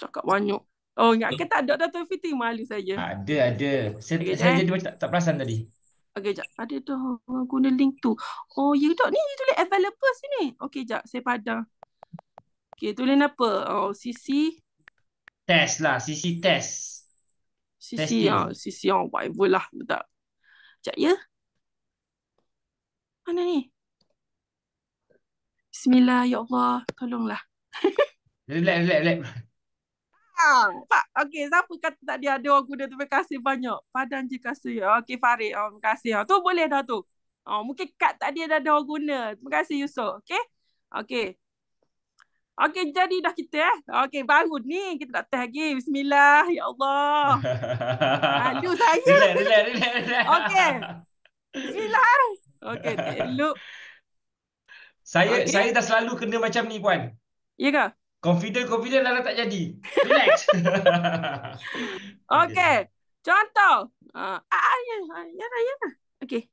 Cakap banyak. Oh, ingatkan tak ada data fitting. Malu saya. Ada. Okey, Saya sekejap jadi macam tak perasan tadi. Okey, sekejap. Ada dah orang guna link tu. Oh, ya tak? Ni tulis available sini. Okey, sekejap. Saya padang. Okey, tulis apa? Oh, CC. Test lah. Sisi test. Testing. CC. Whatever lah. Betul. Sekejap ya. Mana ni? Bismillah, ya Allah. Tolonglah. Relax. Pak, okey, siapa kata tak dia ada orang guna? Terima kasih banyak. Padan je kasih. Okey, Farid. Terima kasih. Tu boleh dah tu. Mungkin kad tak dia dah ada orang guna. Terima kasih, Yusof. Okey. Okey, jadi dah kita Okey, baru ni kita nak test lagi. Bismillah. Ya Allah. Malu saya. Relax. Okey. Bismillah. Okey, elok. Saya dah selalu kena macam ni, Puan. Ya ke? Confident dah tak jadi. Relax. Okey. Contoh. Ya. Okey.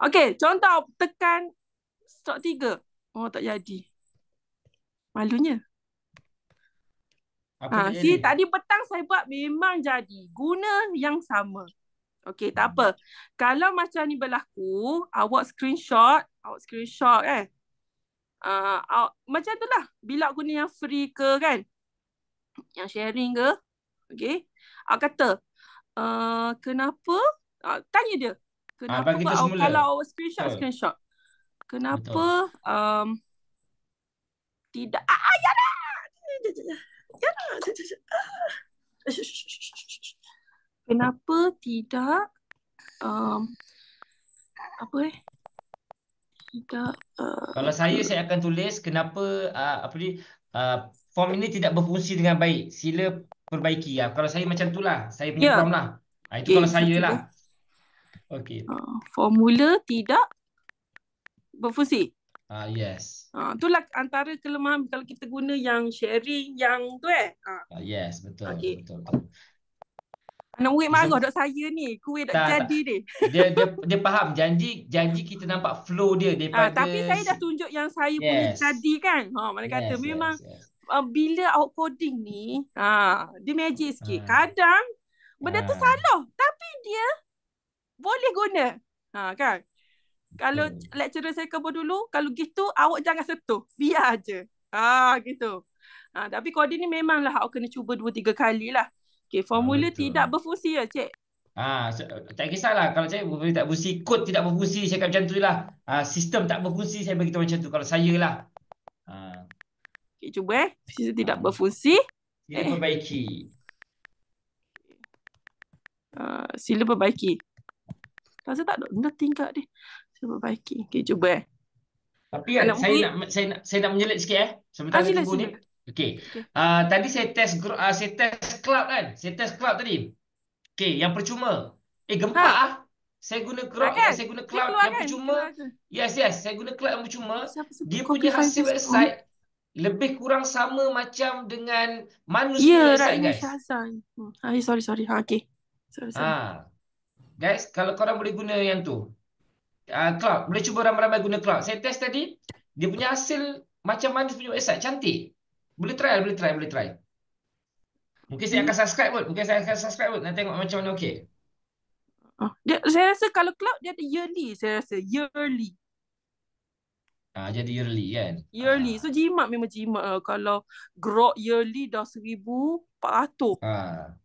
Okey, contoh tekan stroke 3. Oh, tak jadi. Malunya. Apa tak jadi? Tadi petang saya buat memang jadi. Guna yang sama. Okey, tak apa. Kalau macam ni berlaku, awak screenshot kan. Macam tu lah. Bila guna yang free ke kan. Yang sharing ke. Okey. Awak kata, kenapa? Tanya dia. Kenapa bagi tu semula. kalau awak screenshot. Kenapa tidak? Ya dah. Kenapa tidak tidak kalau saya akan tulis kenapa form ini tidak berfungsi dengan baik. Sila perbaiki. Kalau saya macam tu lah. Saya punya prompt lah. Itu kalau saya lah. Okey. Formula tidak berfungsi. Yes. Itulah antara kelemahan kalau kita guna yang sharing yang tu yes, betul. Okay. Betul. Anak murid marah dok saya ni. Kuih dak jadi ni. Dia faham janji kita nampak flow dia daripada tapi saya dah tunjuk yang saya punya tadi kan. Mana kata memang bila awak coding ni, dia magic sikit. Kadang benda tu salah tapi dia boleh guna. Kan? Kalau lecturer saya kebur dulu, kalau gitu awak jangan sentuh. Biar je. Gitu. Tapi coding ni memanglah awak kena cuba 2-3 kali lah. Okay, formula tidak berfungsi ya, Cik. Tak kisahlah. Kalau saya tak berfungsi, kod tidak berfungsi, saya akan macam tu lah. Sistem tak berfungsi, saya beritahu macam tu. Kalau saya lah. Okay, cuba sistem tidak berfungsi. Sila perbaiki. Sila perbaiki. Rasa tak ada benda tingkat dia. Sila perbaiki. Okay, cuba Tapi kan, saya nak menyelit sikit sebentar saya tunggu ni. Okey. Tadi saya test cloud kan? Saya test cloud tadi. Okey, yang percuma. Gempak Saya guna cloud yang percuma. Yes, saya guna cloud yang percuma. Dia punya hasil website lebih kurang sama macam dengan manusia website, guys. Sorry. Okey. Sorry. Guys, kalau korang boleh guna yang tu. Cloud, boleh cuba ramai-ramai guna cloud. Saya test tadi, dia punya hasil macam manusia punya website, cantik. Boleh try. Mungkin saya akan subscribe pun. Nak tengok macam mana okey. Saya rasa kalau cloud dia ada yearly, saya rasa yearly. Jadi yearly kan. Yearly. So memang jimat kalau grok yearly dah 1,400.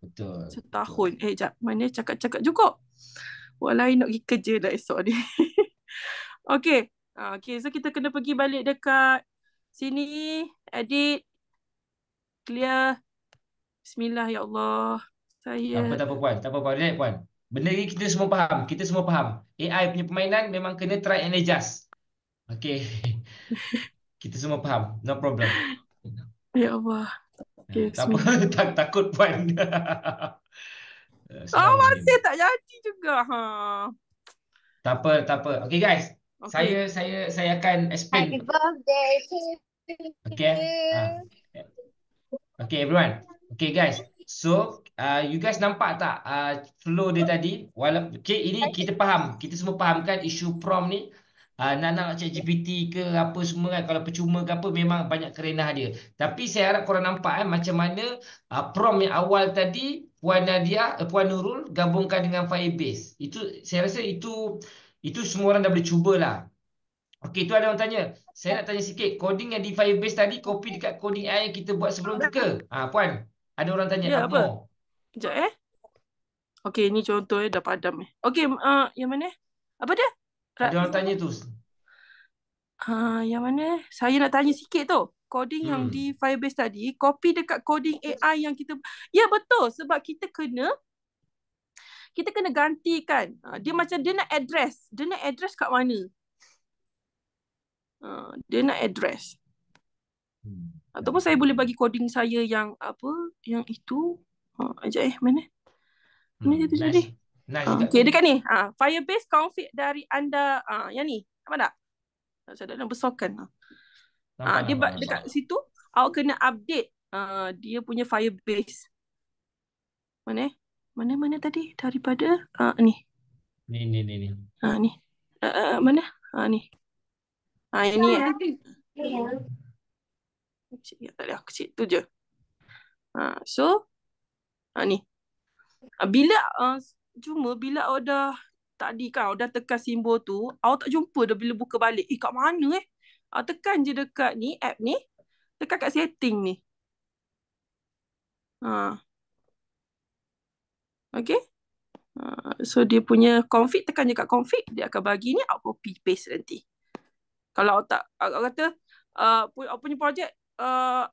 Betul. Setahun. Jap, mana cakap-cakap juga. Buat lain nak pergi kerja dah esok ni. Okey. Okay, so kita kena pergi balik dekat sini, edit, clear. Bismillah, ya Allah. Tak apa puan. Relax puan. Benda ni kita semua faham. AI punya permainan memang kena try and adjust. Okey. Kita semua faham. No problem. Ya Allah. Okay, tak apa. Takut puan. Masih tak jadi juga. Tak apa, tak apa. Okay guys, Okay. saya akan Happy explain. birthday to Okay. you. Okay everyone. Okay guys. So you guys nampak tak flow dia tadi? Okay, ini kita faham. Kita semua faham kan isu prompt ni. Nak ChatGPT ke apa semua kan. Kalau percuma ke apa memang banyak kerenah dia. Tapi saya harap korang nampak macam mana prompt yang awal tadi Puan Nadia, Puan Nurul gabungkan dengan Firebase. Itu saya rasa itu semua orang dah boleh cubalah. Okey, tu ada orang tanya. Saya nak tanya sikit, coding yang di Firebase tadi copy dekat coding AI yang kita buat sebelum tu ke? Puan, ada orang tanya Ya, apa? more. Sekejap Okay, ni contoh dah padam Okay, yang mana? Apa dia? Ada orang tanya tu. Yang mana? Saya nak tanya sikit tu. Coding yang di Firebase tadi, copy dekat coding AI yang kita... Ya, betul. Sebab kita kena gantikan. Dia macam dia nak address. Dia nak address kat mana? Dia nak address. Ataupun saya boleh bagi coding saya yang apa? Yang itu. Sekejap mana? Mana dia tu jadi? Okay, dekat ni. Firebase config dari anda. Yang ni. Nampak tak? Saya dah besarkan. Dia dekat situ. Awak kena update dia punya Firebase. Mana? Mana tadi? Daripada ni. Ni. Ni. Mana? Ni. Ini kecil. Tak ada. Kecil tu je. So. Ni. Cuma bila awak dah tadi kan, awak dah tekan simbol tu, awak tak jumpa dah bila buka balik. Kat mana tekan je dekat ni, app ni. Tekan kat setting ni. Okay. So dia punya config, tekan je kat config, dia akan bagi ni, awak copy paste nanti. Kalau awak tak, awak kata awak punya projek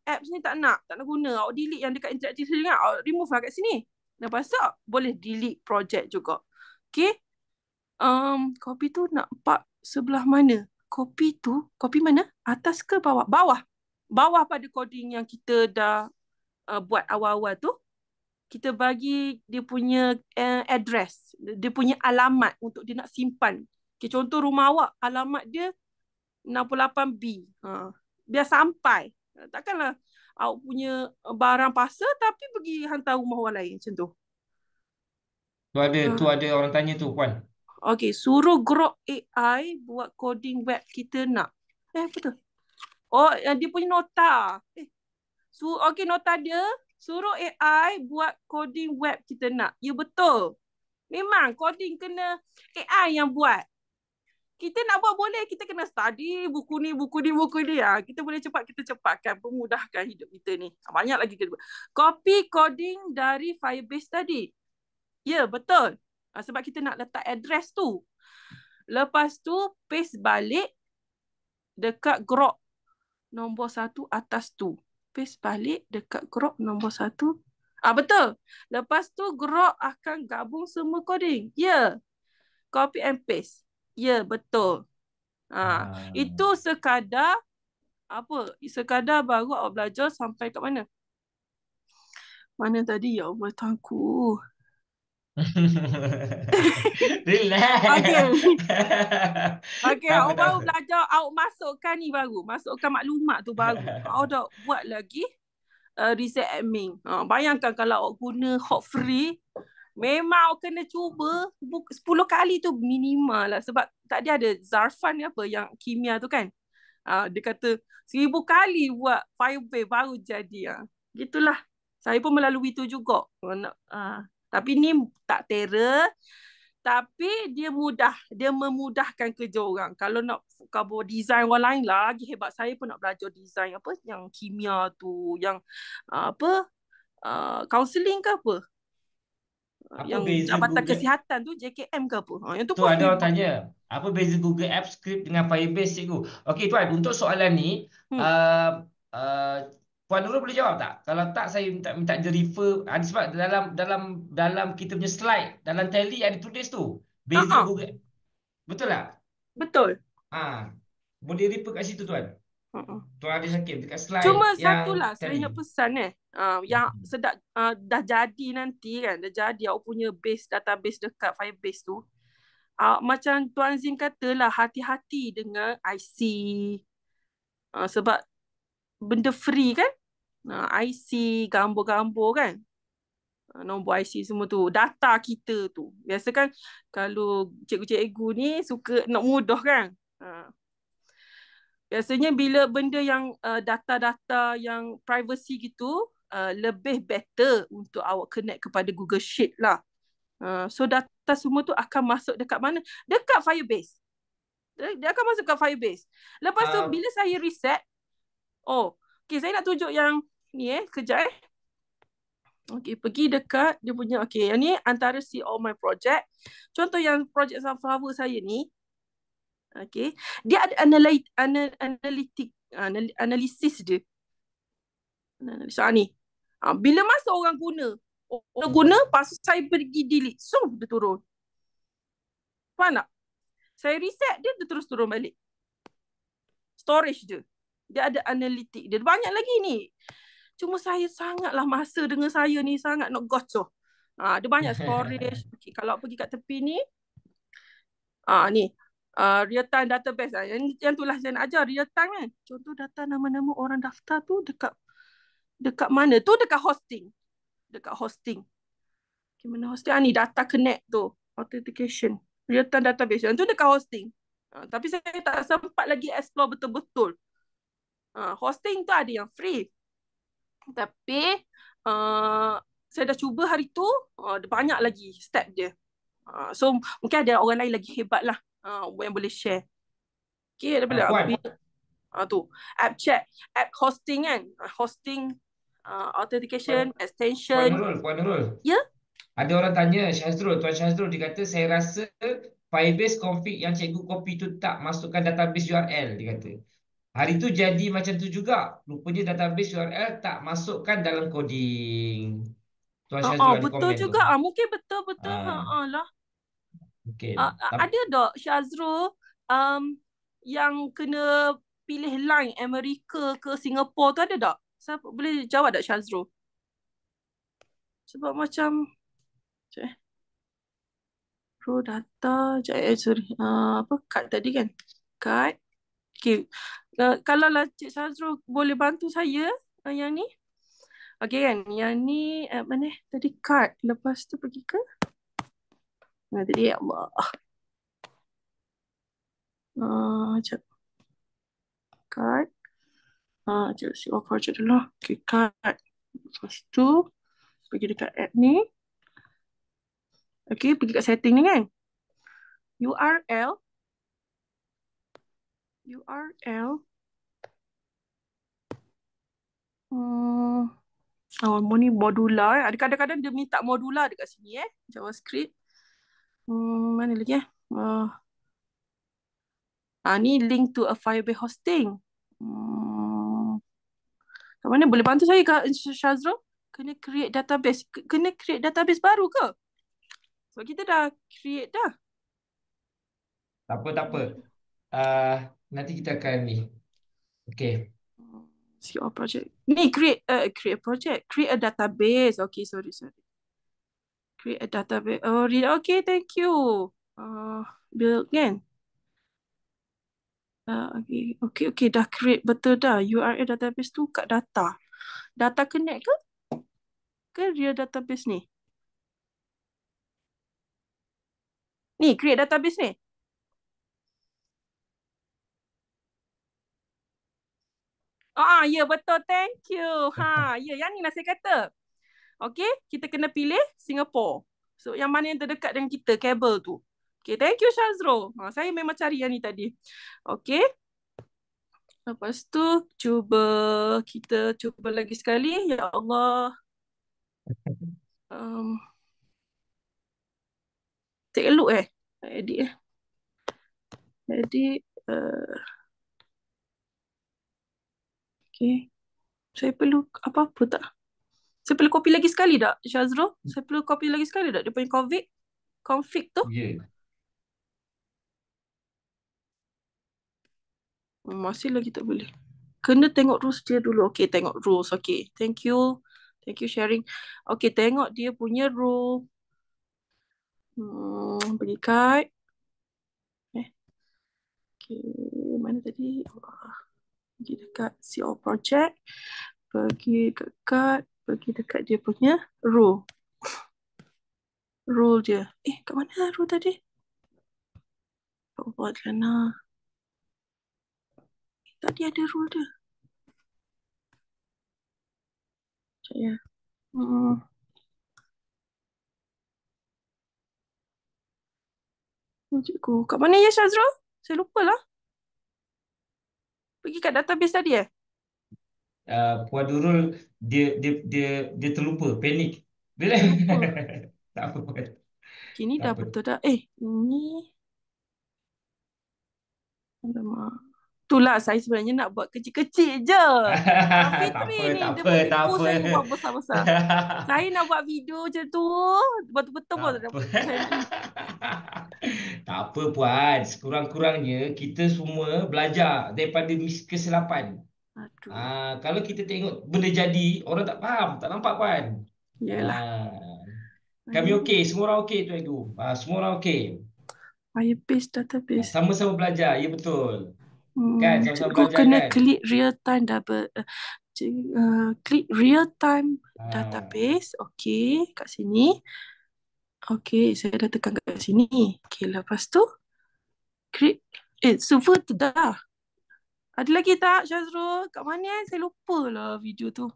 apps ni tak nak guna, awak delete yang dekat interactive learning, awak remove lah kat sini. Lepas tu boleh delete projek juga. Okay. Copy tu nak part sebelah mana? Copy mana? Atas ke bawah? Bawah pada coding yang kita dah buat awal-awal tu. Kita bagi dia punya address, dia punya alamat untuk dia nak simpan. Okay, contoh rumah awak, alamat dia 68B. Biar sampai. Takkanlah awak punya barang pasal tapi pergi hantar rumah orang lain macam tu. Tu ada orang tanya tu, Puan. Okay, suruh Grok AI buat coding web kita nak. Apa tu? Oh, dia punya nota. Okay, nota dia. Suruh AI buat coding web kita nak. Ya, betul. Memang coding kena AI yang buat. Kita nak buat boleh. Kita kena study buku ni. Kita boleh kita cepatkan. Memudahkan hidup kita ni. Banyak lagi kita buat. Copy coding dari Firebase tadi. Ya, betul. Sebab kita nak letak address tu. Lepas tu, paste balik dekat Grok nombor 1 atas tu. Paste balik dekat Grok nombor 1. Betul. Lepas tu, Grok akan gabung semua coding. Ya. Copy and paste. Ya, betul. Itu sekadar apa? Sekadar baru awak belajar sampai kat mana? Mana tadi? Ya Allah, tangku. Relax. Okay, awak baru belajar, awak masukkan ni baru. Masukkan maklumat tu baru. Awak dah buat lagi reset admin. Bayangkan kalau awak guna hot free, memang awak kena cuba 10 kali tu minimal lah. Sebab tadi ada Zarfan ni apa yang kimia tu kan. Dia kata 1000 kali buat Firebase baru jadi. Gitulah. Saya pun melalui tu juga. Tapi ni tak terror. Tapi dia mudah. Dia memudahkan kerja orang. Kalau nak cover design orang lain lagi hebat. Saya pun nak belajar design apa yang kimia tu. Yang counselling ke apa. Yang Jabatan Kesihatan tu JKM ke apa. Yang tu pun ada orang tanya. Apa beza Google Apps Script dengan Firebase, cikgu? Okey Tuan, untuk soalan ni Puan Nurul boleh jawab tak? Kalau tak, saya minta dia refer. Sebab dalam kita punya slide, dalam tally ada tulis tu. Beza Google. Betul tak? Betul. Boleh refer kat situ, Tuan. Tuan ada sakit dekat slide. Cuma satulah saya nak pesan yang sedap dah jadi nanti kan. Dah jadi awak punya database dekat Firebase tu. Macam Tuan Zin katalah, hati-hati dengan IC. Sebab benda free kan. IC, gambar-gambar kan. Nombor IC semua tu. Data kita tu. Biasa kan kalau cikgu-cikgu ni suka nak mudah kan. Biasanya bila benda yang data-data yang privacy gitu, lebih better untuk awak connect kepada Google Sheet lah. So data semua tu akan masuk dekat mana? Dekat Firebase. Dia akan masuk ke Firebase. Lepas tu bila saya reset, okay, saya nak tunjuk yang ni kejap Okay, pergi dekat dia punya, okay, yang ni antara see all my project. Contoh yang project Sunflower saya ni, okay, dia ada analisis dia. Ni. Bila masa orang guna, lepas saya pergi delete, dia turun. Faham tak? Saya reset dia terus turun balik. Storage dia ada analitik dia. Banyak lagi ni. Cuma saya sangatlah masa dengan saya ni sangat nak gocoh. Dia banyak storage. Okay, kalau pergi kat tepi ni, ni real time database. Yang tu lah saya nak ajar real time kan. Contoh data nama-nama orang daftar tu dekat mana? Tu dekat hosting. Gimana hosting? Ni data connect tu. Authentication. Real time database. Yang tu dekat hosting. Tapi saya tak sempat lagi explore betul-betul. Hosting tu ada yang free. Tapi saya dah cuba hari tu, ada banyak lagi step dia. So mungkin ada orang lain lagi hebat lah yang boleh share. Okay, ada boleh tu app check, app hosting kan, hosting, authentication, extension. Puan Nurul. Ya? Ada orang tanya Tuan Syazrul, dia kata saya rasa Firebase config yang cikgu copy tu tak masukkan database URL, dia kata. Hari tu jadi macam tu juga. Rupanya database URL tak masukkan dalam coding. Tuan Syazrul ada betul komen juga. tu. Mungkin betul-betul. Lah. Okay. Ada tak Syazrul yang kena pilih line Amerika ke Singapura tu, ada tak? Siapa boleh jawab tak Syazrul? Sebab macam pro data, sorry. Apa kad tadi kan? Kad. Okay. Kalau lah Cik Syazrul boleh bantu saya yang ni. Okay kan? Yang ni mana? Tadi kad. Lepas tu pergi ke? Tadi ya Allah. Sekejap. Kad. Sekejap si project dulu. Okay, kad. Lepas tu pergi dekat app ni. Okay, pergi kat setting ni kan. URL. Ni modular. Ada kadang-kadang dia minta modular dekat sini JavaScript. Mana lagi ni link to a Firebase hosting. Kat mana boleh bantu saya Kak Syazrul? Kena create database. Kena create database baru ke? Sebab kita dah create dah. Tak apa. Nanti kita akan ni. Okay. See all project. Ni create project. Create a database. Okay, sorry. Create a database. Okay, thank you. Build kan? Okay, dah create betul dah. URL database tu kat data. Data connect ke? Ke real database ni? Ni, create database ni. Ya betul. Thank you. Yang ni lah saya kata. Okay, kita kena pilih Singapore. So, yang mana yang terdekat dengan kita, kabel tu. Okay, thank you Syazrul. Saya memang cari yang ni tadi. Okay. Lepas tu, kita cuba lagi sekali. Ya Allah. Take a look edit okay. Saya perlu apa-apa tak? Saya perlu copy lagi sekali tak Syazrul? Saya perlu copy lagi sekali tak dia punya config tu? Ya. Masih lagi tak boleh. Kena tengok rules dia dulu. Okay, tengok rules. Okay, thank you sharing. Okay, tengok dia punya rule. Pergi kat Okay, mana tadi? Pergi dekat CO project. Pergi dekat dia punya role. Role dia. Kat mana role tadi? Buat Lana. Tadi ada role dia. Sekejap ya. Cikgu. Kat mana ya Syazrul? Saya lupa lah. Pergi kat database tadi Puan Nurul dia terlupa, panik. Lupa. Tak apa Puan. Okay, ni Tak dah apa. betul dah. Ni. Alamak. Itulah saya sebenarnya nak buat kecil-kecil je. Kak Tak apa, Fitri ni, tak dia apa, tak menipu apa. saya buat besar-besar. Saya nak buat video je tu. Betul-betul Tak pun apa. saya Tak apa Puan, sekurang-kurangnya kita semua belajar daripada kesilapan. aduh. Kalau kita tengok benda jadi, orang tak faham, tak nampak Puan. Yelah. Ah, kami Mana? okey, semua orang okey Tuan Ibu. Semua orang okey. Firebase database. Sama-sama belajar, ya betul. Kan, sama-sama Cikgu belajar kena kan? klik real time klik real time Ah, database. Okey, kat sini. Okey, saya dah tekan kat sini. Okey, lepas tu create server tu dah. Ada lagi tak Syazrul? Kat mana Saya lupa lah video tu.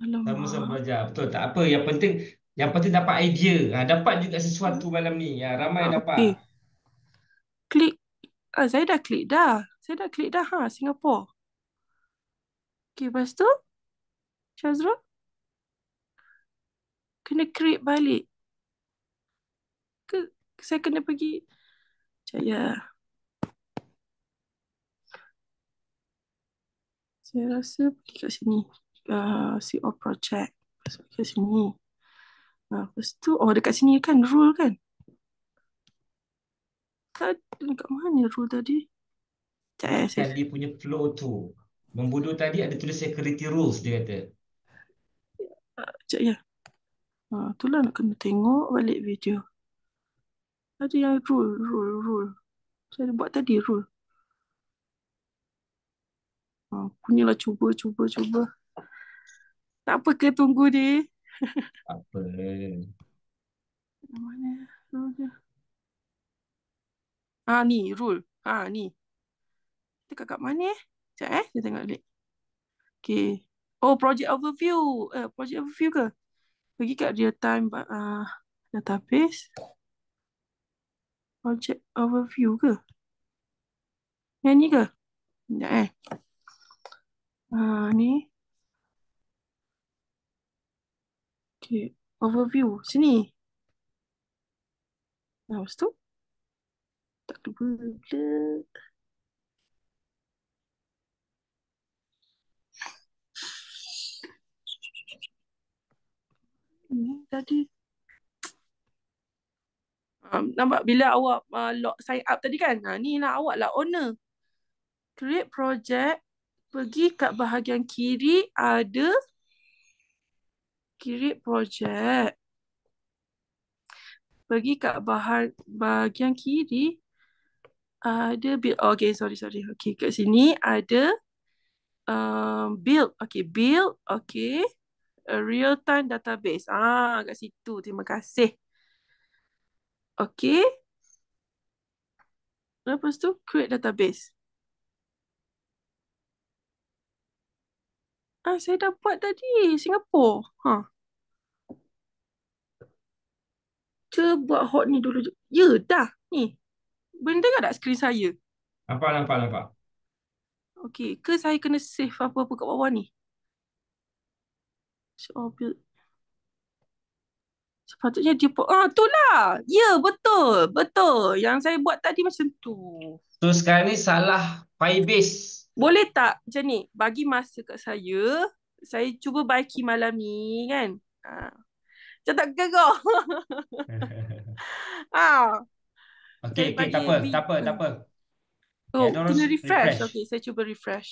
sama-sama Alamak. belajar, betul. Tak apa, yang penting dapat idea. Dapat juga sesuatu malam ni. Ramai dapat. Okey. Klik. Saya dah klik dah. Singapore. Okey, lepas tu Syazrul kena create balik. Ke saya kena pergi. Sekejap ya. Saya rasa pergi kat sini. CO project. Lepas pergi kat sini. Lepas tu, dekat sini kan rule kan? Dekat mana rule tadi? Sekejap Ingatkan dia punya flow tu. Membunuh tadi ada tulis security rules, dia kata. sekejap ya. Itulah nak kena tengok balik video. Ada yang rule. Saya buat tadi rule. Punyalah cuba. Tak apa ke tunggu dia. Apa? Mana rule dia? Ni rule. Ni. Kita kat mana Sekejap saya tengok balik. Okay. Project overview. Project overview ke? Pergi kat real time database. Project overview ke? Yang ni ke? Sekejap ni. Okay. Overview. Sini. Lepas tu. Tak lupa pula. Ni tadi. Nampak bila awak log sign up tadi kan? Ni lah awak lah owner. Create project. Pergi kat bahagian kiri ada create project. Pergi kat bahagian kiri ada build. Okay, sorry. Okay, kat sini ada build. Okay, build. Okay. A real-time database. Kat situ. Terima kasih. Okay. Lepas tu, create database. Saya dah buat tadi. Singapore. Cuba buat hot ni dulu. Ya, dah. Ni. Boleh tengok tak skrin saya? Nampak. Okay. Ke saya kena save apa-apa kat bawah ni? So, build. Sepatutnya dia itulah. Ya, betul. Yang saya buat tadi macam tu. So sekarang ni salah Firebase. Boleh tak macam ni? Bagi masa kat saya. Saya cuba baiki malam ni kan. Macam tak gegar. Saya Okey, tak bagi apa. Ya, kena terus refresh. refresh. Okay, saya cuba refresh.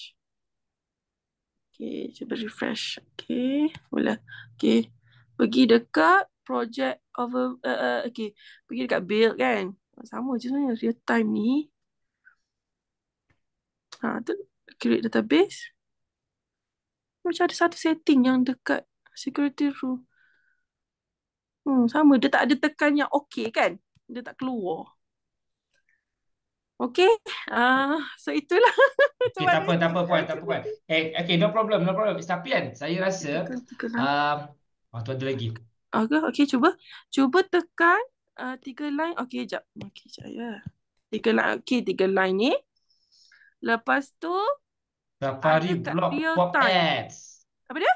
Okay, cuba refresh. Okay, mula. Okay, pergi dekat project over. Okay, pergi dekat build kan. Sama je sebenarnya real time ni. Tu create database. Macam ada satu setting yang dekat security room. Sama. Dia tak ada tekan yang okay kan? Dia tak keluar. Okay. So itulah macam Okay, tak mana apa, tak apa puan, tak apa puan. activity. Okay, no problem, no problem. Tapi kan, saya rasa, Tekan tiga line. um, tu ada lagi. Okay, cuba tekan 3 line. Okay, jap. Okay, jap ya. 3 line. Okay, 3 line ni. Lepas tu Safari ada kat block real pop time. ads. Apa dia?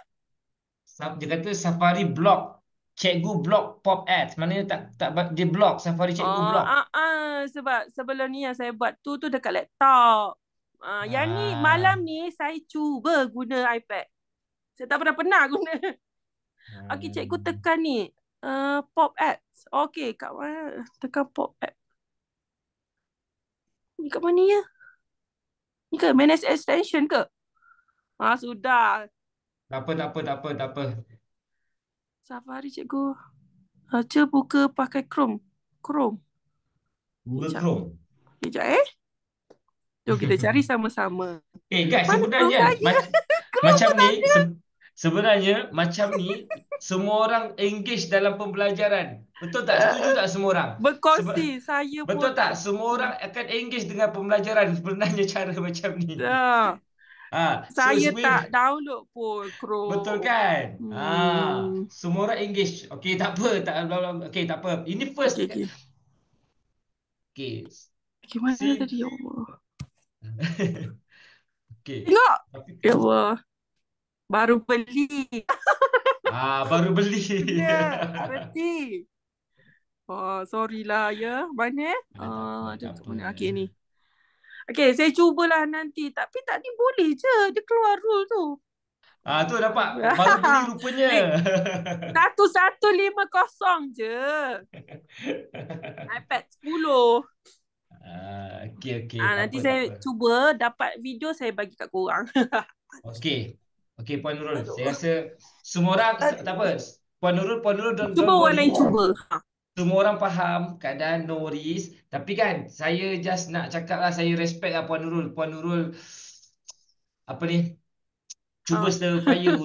Dia kata Safari block. Cikgu block pop ads. Maknanya tak dia block. Safari cikgu block. Sebab sebelum ni yang saya buat tu dekat laptop. Yang ni malam Ah. ni saya cuba guna iPad. Saya tak pernah guna. Okay, cikgu Hmm. tekan ni. Pop ads. Okay, kat mana? Tekan pop ads. Ni kat mana ya? Ni ke manage extension ke? Sudah. Tak apa, tak apa, tak apa, tak apa. Safari cikgu. Buka pakai Chrome. Chrome. Google Sekejap. Chrome. Sekejap. Jom kita cari sama-sama. Guys, Mana Chrome sebenarnya saya? Chrome macam pun tak ni ada. sebenarnya macam ni semua orang engage dalam pembelajaran. Betul tak? Setuju tak semua orang? Berkongsi. Saya pun Betul tak? tak. Semua orang akan engage dengan pembelajaran sebenarnya cara macam ni. So Saya tak sebenarnya download pun betul Chrome. kan? Hmm. Semua orang engage. Okey, tak apa, okey, tak apa. Ini first. Okay. Okey. Gimana See. tadi? Ya Allah. Okey. Tengok. Tapi Ya Allah. Baru beli. baru beli. Benar. Arti. Sorry lah ya. Mana? Tak apa, Ada tak kat apa. mana? Okay, ni. Okay, saya cubalah nanti. Tapi tadi boleh je. Dia keluar rule tu. Tu nampak baru beli rupanya. 1150 je. iPad 10. Okey, okey, tak Nanti apa, tak saya apa. cuba dapat video saya bagi kat korang. Okey. Okey, Puan Nurul. Saya Aduh. rasa semua orang tak apa. Puan Nurul Cuba don't orang worry. lain cuba. Semua orang faham keadaan, no worries. Tapi kan saya just nak cakap lah, saya respect lah Puan Nurul. Puan Nurul apa ni? Cuba Ah. sedaya upaya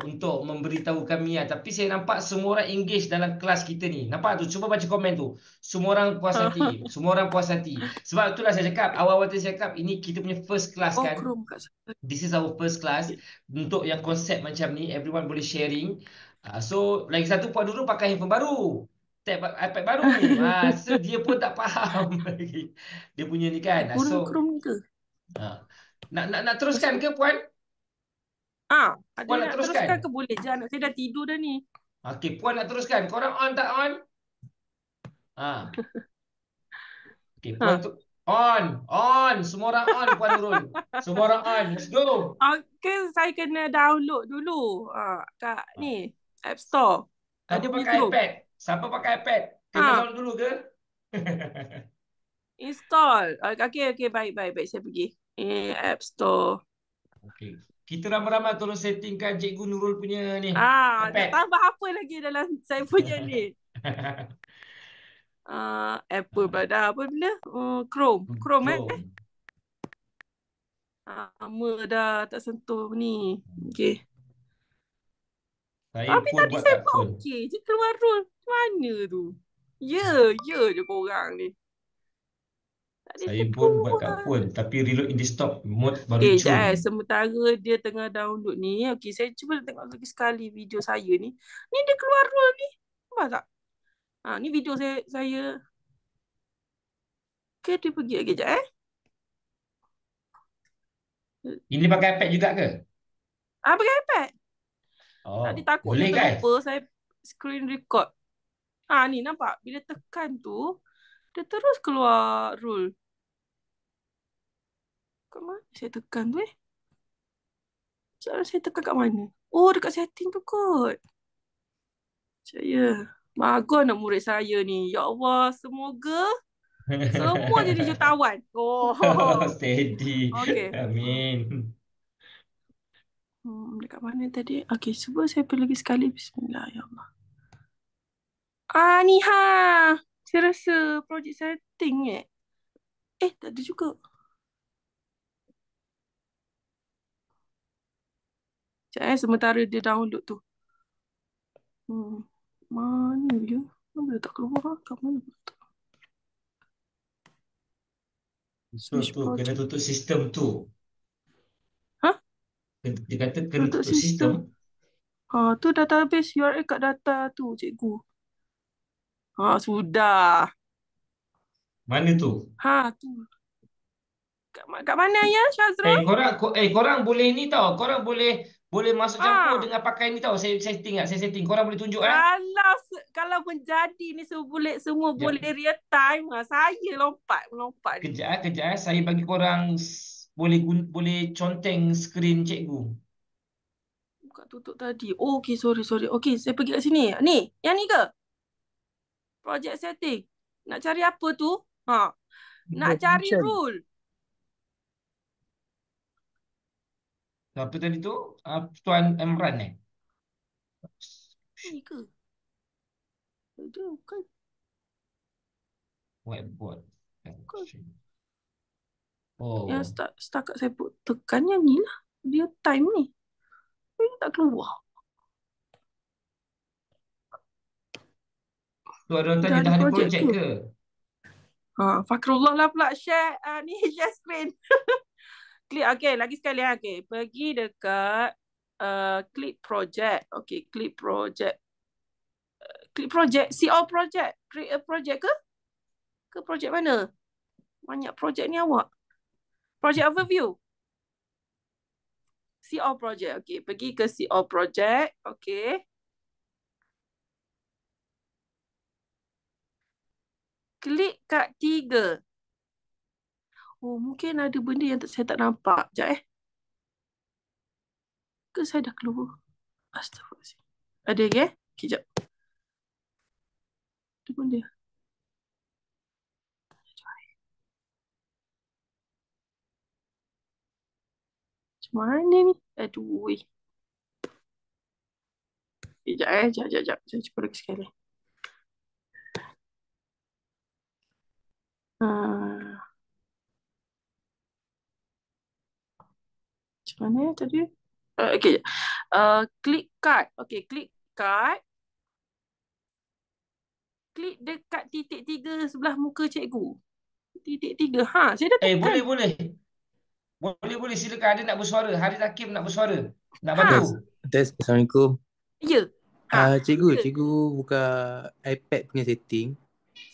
untuk memberitahu kami lah. Tapi saya nampak semua orang engage dalam kelas kita ni. Nampak tu? Cuba baca komen tu. Semua orang puas hati. Semua orang puas hati. Sebab itulah saya cakap, awal-awal tadi saya cakap, ini kita punya first class kan. Chrome kat sana. This is our first class. Untuk yang konsep macam ni, everyone boleh sharing. So, lagi satu Puan Nurul pakai handphone baru. Tab iPad baru. So dia pun tak faham lagi. Dia punya ni Tak kan. guna So, Chrome ni ke? nak teruskan ke Puan? Ada Puan nak nak teruskan? teruskan ke boleh je? Anak saya dah tidur dah ni. Okey, Puan nak teruskan. Korang on tak on? Ha. Okey, Puan Ha. tu on. On. Semua orang on, Puan Nurul. Semua orang on. Let's go. Okay, saya kena download dulu. Kat Ha. ni, App Store. Siapa Ada punya pakai Chrome. iPad? Siapa pakai iPad? Kena Ha. download dulu ke? Install. Okay, baik. Saya pergi. App Store. Okey. Kita ramai-ramai tolong settingkan Cikgu Nurul punya ni. Nak iPad. tambah apa lagi dalam saya punya ni? Apple pula dah. Apa benda? Chrome. Chrome. Lama dah tak sentuh ni. Okay. Saya Tapi pun tadi buat saya kat buat phone. okey je keluar rule. Mana tu? Ya je korang ni. Tadi Saya dia pun buat keluar. kat phone. Tapi reload in desktop mode baru cun. Sementara dia tengah download ni. Okey, saya cuba tengok lagi sekali video saya ni. Ni dia keluar rule ni. Nampak tak? Ni video saya. Okay, dia pergi lagi sekejap Ini pakai iPad juga ke? Pakai iPad. Tadi Oh, takutnya boleh guys. terlupa saya screen record. Ni nampak bila tekan tu dia terus keluar rule. Kat mana saya tekan tu Soalan saya tekan kat mana? Oh, dekat setting tu kot. Saya. Bagus anak murid saya ni. Ya Allah, semoga semua jadi jutawan. Steady. Okay. Amin. Dekat mana tadi? Okay, cuba saya pergi lagi sekali. Bismillah, ya Allah. Ni Saya rasa projek setting tak ada juga. Sementara dia download tu. Mana dia? Mana tak keluar? Kat mana? So Search tu kena project. tutup sistem tu. Hah? Dia kata kena Tutup tutup sistem. sistem. Tu database URL kat data tu, cikgu. Sudah. Mana tu? Tu. Kat mana ya, Syazrul? Korang boleh ni tau. Korang boleh boleh masuk campur Ah, dengan pakai ni tau. Saya setting ah, saya setting. Korang boleh tunjuk eh. kalau menjadi ni semua boleh Sekejap. real time, saya melompat ni. Kejap. Saya bagi korang boleh conteng skrin cikgu. Buka tutup tadi. Okey, sorry. Okey, saya pergi kat sini. Ni, yang ni ke? Project setting. Nak cari apa tu? Nak cari Information. rule. Apa tadi tu? Tuan Emran eh? Ni ke? Ada, bukan. Whiteboard. Yang Oh. setakat saya tekan yang ni lah. Real time ni. Ini tak keluar. Tu ada orang tanya Dah ada dah ada projek projek ke? ke? Fakrullah lah pula share share screen. Klik, okay, lagi sekali. Okay, pergi dekat klik project. Okay, klik project. See all project. Create a project ke? Ke project mana? Banyak project ni awak. Project overview. See all project. Okay, pergi ke see all project. Okay. Klik kat 3. Mungkin ada benda yang saya tak nampak. Sekejap Ke saya dah keluar? Astaghfirullahaladzim. Ada lagi Kejap. Ada benda. Macam mana ni? Aduh. Sekejap. Saya cuba lagi sekali. Macam mana tadi? Okay. Klik card. Okay, klik card. Klik dekat titik 3 sebelah muka cikgu. Titik 3. Saya dah tekan. Boleh. Silakan. Ada nak bersuara. Haris Hakim nak bersuara. Nak Ha. bantu. Assalamualaikum. Ya. Cikgu buka iPad punya setting.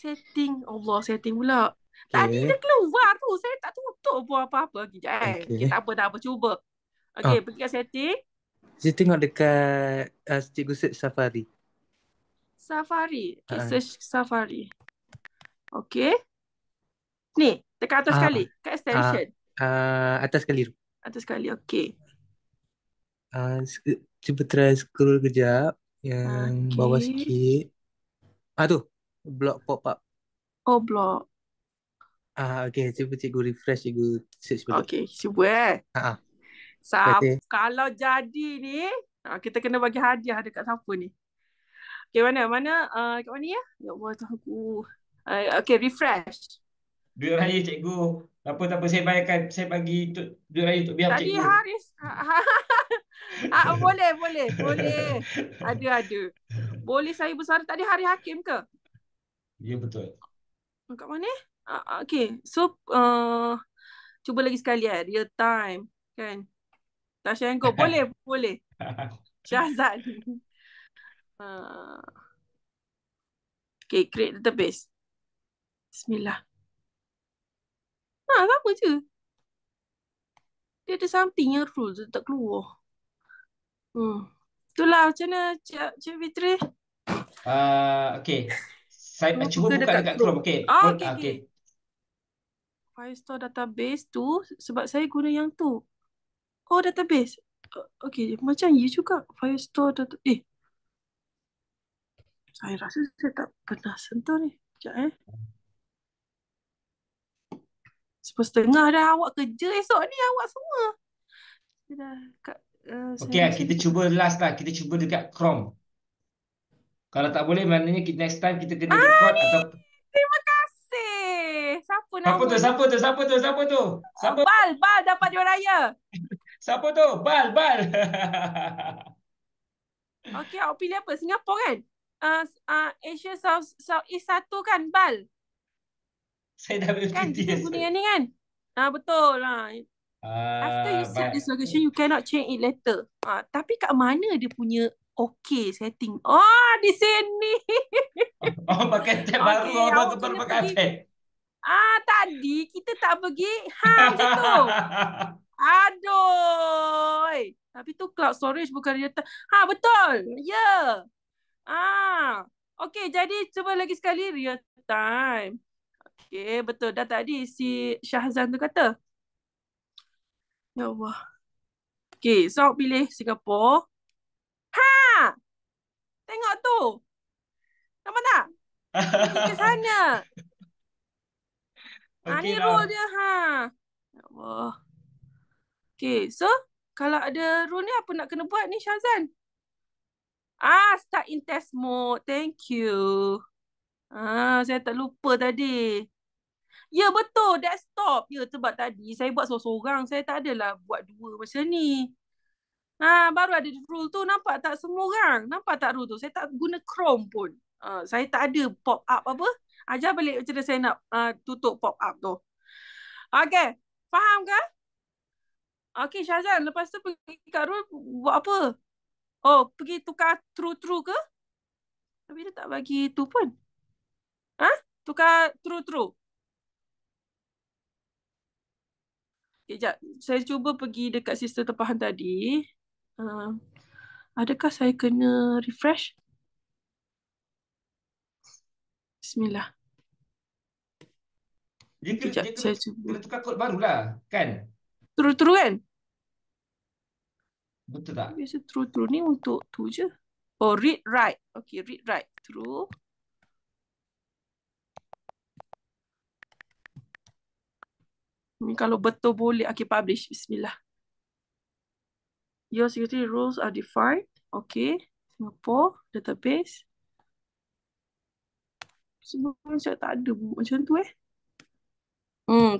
Setting. Allah, setting pula. Okay. Tadi dah keluar tu. Saya tak tutup pun apa-apa. Okay. Okay, tak apa. Cuba. Okay, pergi kat setting. Saya tengok dekat cikgu search Safari. Safari. Okay, search Safari. Okay. Ni, tekan atas sekali. Kat extension. Atas sekali. Atas sekali, okay. Cuba try scroll kejap. Yang bawah sikit. Tu. Block pop up. Block. Okay, cuba cikgu refresh, cikgu search balik. Okay, cuba kalau jadi ni, kita kena bagi hadiah dekat siapa ni? Okay, mana? Kat mana ya? Ya Allah, Tuhanku. Okay, refresh. Duit raya cikgu. Tak apa. Saya bayarkan. Saya bagi duit raya untuk biar cikgu. Tadi Haris. Boleh. Ada. Boleh saya bersuara tadi Haris Hakim ke? Ya, betul. Kat mana? Okay, so cuba lagi sekali real time. Kan? Tasha Engkau. Boleh. Syahzad. Okay, create database. Bismillah. Sama je. Dia ada something yang rules tak keluar. Itulah macam mana Cik Fitri. Okay. Saya cuba buka dekat Chrome. Okay. Firestore database tu sebab saya guna yang tu. Database. Okay, macam ya juga. Firestore database. Saya rasa saya tak pernah sentuh ni. Sekejap setengah dah awak kerja esok ni awak semua. Okay, kita cuba last lah. Kita cuba dekat Chrome. Kalau tak boleh, maknanya next time kita kena record atau... Terima kasih. Siapa nama? Siapa tu? Bal dapat juara raya. Siapa tu? Bal, Bal. Okey, awak pilih apa? Singapura kan? Asia Southeast 1 kan, Bal? Saya dah ambil Kan cuti. kita guna yang ni kan? Betul lah. After you set this location, you cannot change it later. Tapi kat mana dia punya okay setting? Oh, di sini. Oh, pakai tab baru. Okey, awak Baru kena pakai pergi. iPad. Tadi kita tak pergi macam tu. Aduh. Tapi tu cloud storage bukan real time. Betul. Ya. Okey, jadi cuba lagi sekali real time. Okey, betul. Dah tadi si Syahzan tu kata. Ya Allah. Okey, so awak pilih Singapura. Tengok tu. Nampak tak? Pergi ke sana. Okey Ni dah. rule dia. Ya Allah. Okey, so kalau ada rule ni apa nak kena buat ni Syahzan? Start in test mode. Thank you. Saya tak lupa tadi. Ya betul, desktop. Ya sebab tadi saya buat seorang-seorang. Saya tak adalah buat dua macam ni. Baru ada rule tu. Nampak tak semua orang? Nampak tak rule tu? Saya tak guna Chrome pun. Saya tak ada pop up apa. Ajar balik macam mana saya nak tutup pop up tu. Okay. Faham ke? Okay Syahzan. Lepas tu pergi kat rule buat apa? Oh, pergi tukar true-true ke? Tapi dia tak bagi tu pun. Tukar true-true. Sekejap. Saya cuba pergi dekat sistem tempahan tadi. Adakah saya kena refresh? Bismillah. Dia saya cuba. kena tukar kod barulah, kan? True-true kan? Betul tak? Biasa true-true ni untuk tu je. Oh, read write. Okay, read write. True. Ni kalau betul boleh. Okay, publish. Bismillah. Your security rules are defined. Okay. Singapore database. Sebenarnya saya tak ada macam tu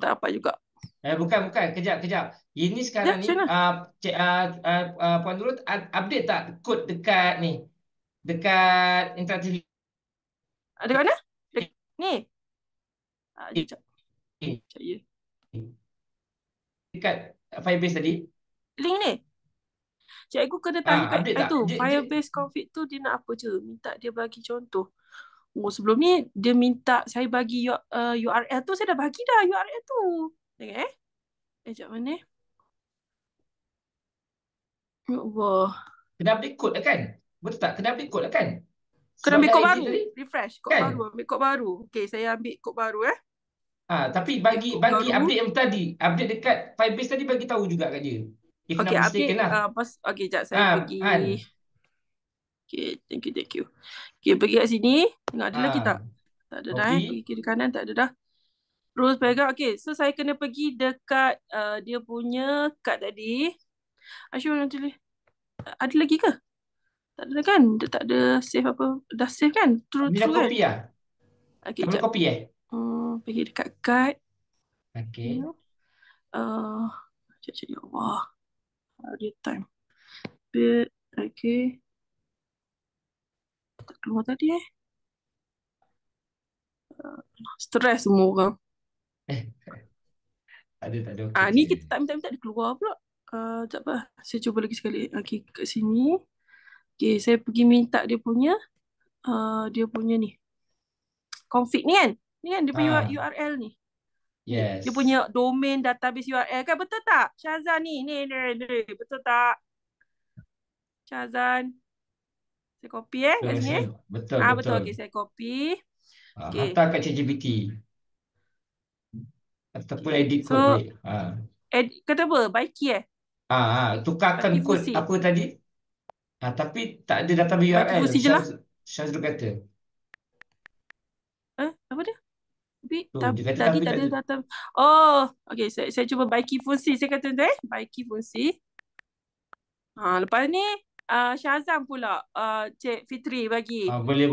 tak apa juga. Bukan. Kejap. Ini sekarang ni, Puan Nurul, update tak kod dekat ni? Dekat interaktif. Ada kat mana? Ni? Sekejap. Ya. Dekat Firebase tadi. Link ni? Cikgu kena tanya kat update tak? itu. Firebase config tu dia nak apa je? Minta dia bagi contoh. Sebelum ni dia minta saya bagi URL tu. Saya dah bagi dah URL tu. Tengok sekejap mana? Ya Allah. Kena update kod lah kan? Betul tak? Kena update kod lah kan? Kena ambil kod baru. Refresh kod kan? baru. Ambil kod baru. Okay, saya ambil kod baru tapi bagi update yang tadi. Update dekat Firebase tadi bagi tahu juga kat dia. If okay, not mistaken update, lah. okay, sekejap saya pergi. Okay, thank you. Okay, pergi kat sini. Tengok ada lagi tak? Tak ada dah Pergi kiri kanan tak ada dah. Rules paragraph. Okay, so saya kena pergi dekat dia punya kad tadi. Asyik nanti ada lagi ke? Tak ada kan? Dia tak ada save apa. Dah save kan? True Dia dah kan? copy lah. Okay, boleh copy pergi dekat kad. Okay. Sekejap, ya Allah. Real time. Bit. Okay. Tak keluar tadi Stress semua orang. Tak ada. Okay, ni kita tak minta dia keluar pula. Sekejap lah. Saya cuba lagi sekali. Okay, kat sini. Okay, saya pergi minta dia punya ni. Config ni kan? Ni kan dia punya URL ni. Yes. Dia punya domain database URL kan? Betul tak? Syahzan ni. Ni. Betul tak? Syahzan. Saya copy kat sini. Betul. Betul. Okay, saya copy. Okay. Hantar kat ChatGPT. Ataupun edit kod boleh. Kata apa? Baiki tukarkan Baiki kod fungsi. apa tadi? Tapi tak ada database URL. Baiki fungsi je lah. Syazrul kata. Apa dia? Dia kata tadi tak ada data. Okay. Saya cuba baiki fungsi. Saya kata baiki fungsi. Lepas ni Syazam pula Cik Fitri bagi. Boleh.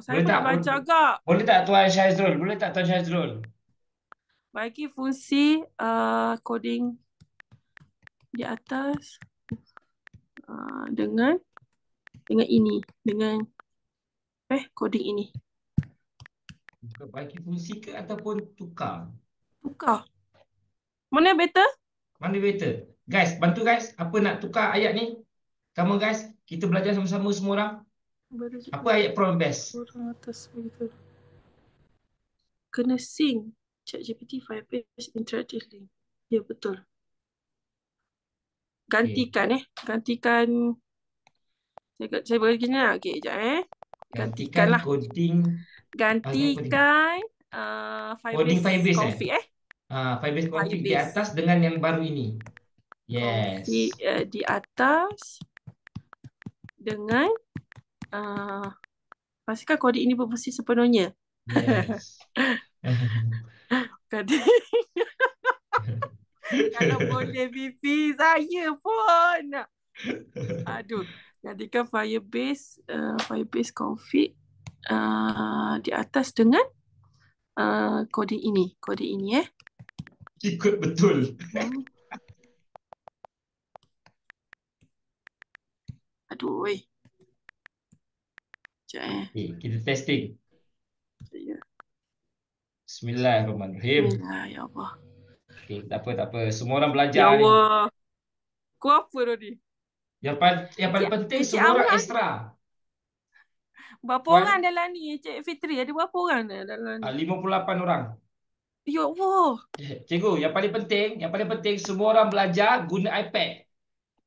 Saya pun nak baca agak. Boleh tak Tuan Syazrul? Baiki fungsi coding di atas dengan ini, dengan coding ini. Bagi fungsi ke ataupun tukar? Tukar. Mana yang better? Mana better? Guys, bantu guys. Apa nak tukar ayat ni? Come on guys. Kita belajar sama-sama semua orang. Apa ayat problem best? Orang atas begitu. Kena sync ChatGPT Firebase Interactive Link. Ya, betul. Gantikan Gantikan. Saya bagi ni lah. Okey, sekejap Gantikan coding. Gantikan Coding Firebase Firebase config Firebase config di atas dengan yang baru ini. Yes. Config di atas dengan pastikan kode ini berfungsi sepenuhnya. Yes. Kalau boleh Vivi, saya pun nak. Aduh, gantikan Firebase config di atas dengan coding ini. Ikut betul. Aduh, weh. Okay, kita testing. Ya. Bismillahirrahmanirrahim. Ya Allah. Okay, tak apa. Semua orang belajar Ya ni. Allah. Kau apa tadi? Yang paling penting semua orang extra. Berapa orang dalam ni, Cik Fitri? Ada berapa orang dalam ni? 58 orang. Ya Allah. Cikgu, yang paling penting semua orang belajar guna iPad.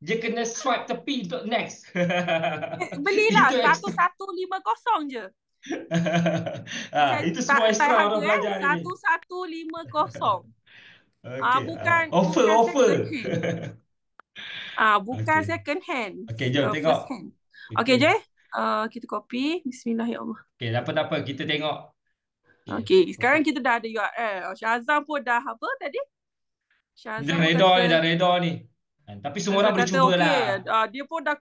Dia kena swipe tepi untuk next. Belilah 1150 je. Itu semua extra orang belajar ni. 1150. Okay. Bukan offer. Bukan second hand. Okey, jom tengok. Okey, je. Kita copy. Bismillahirrahmanirrahim. Okey, tak apa. Kita tengok. Okey, sekarang kita dah ada URL. Syazam pun dah apa tadi? Dah reda ni. Tapi semua orang boleh cuba lah. Dia pun dah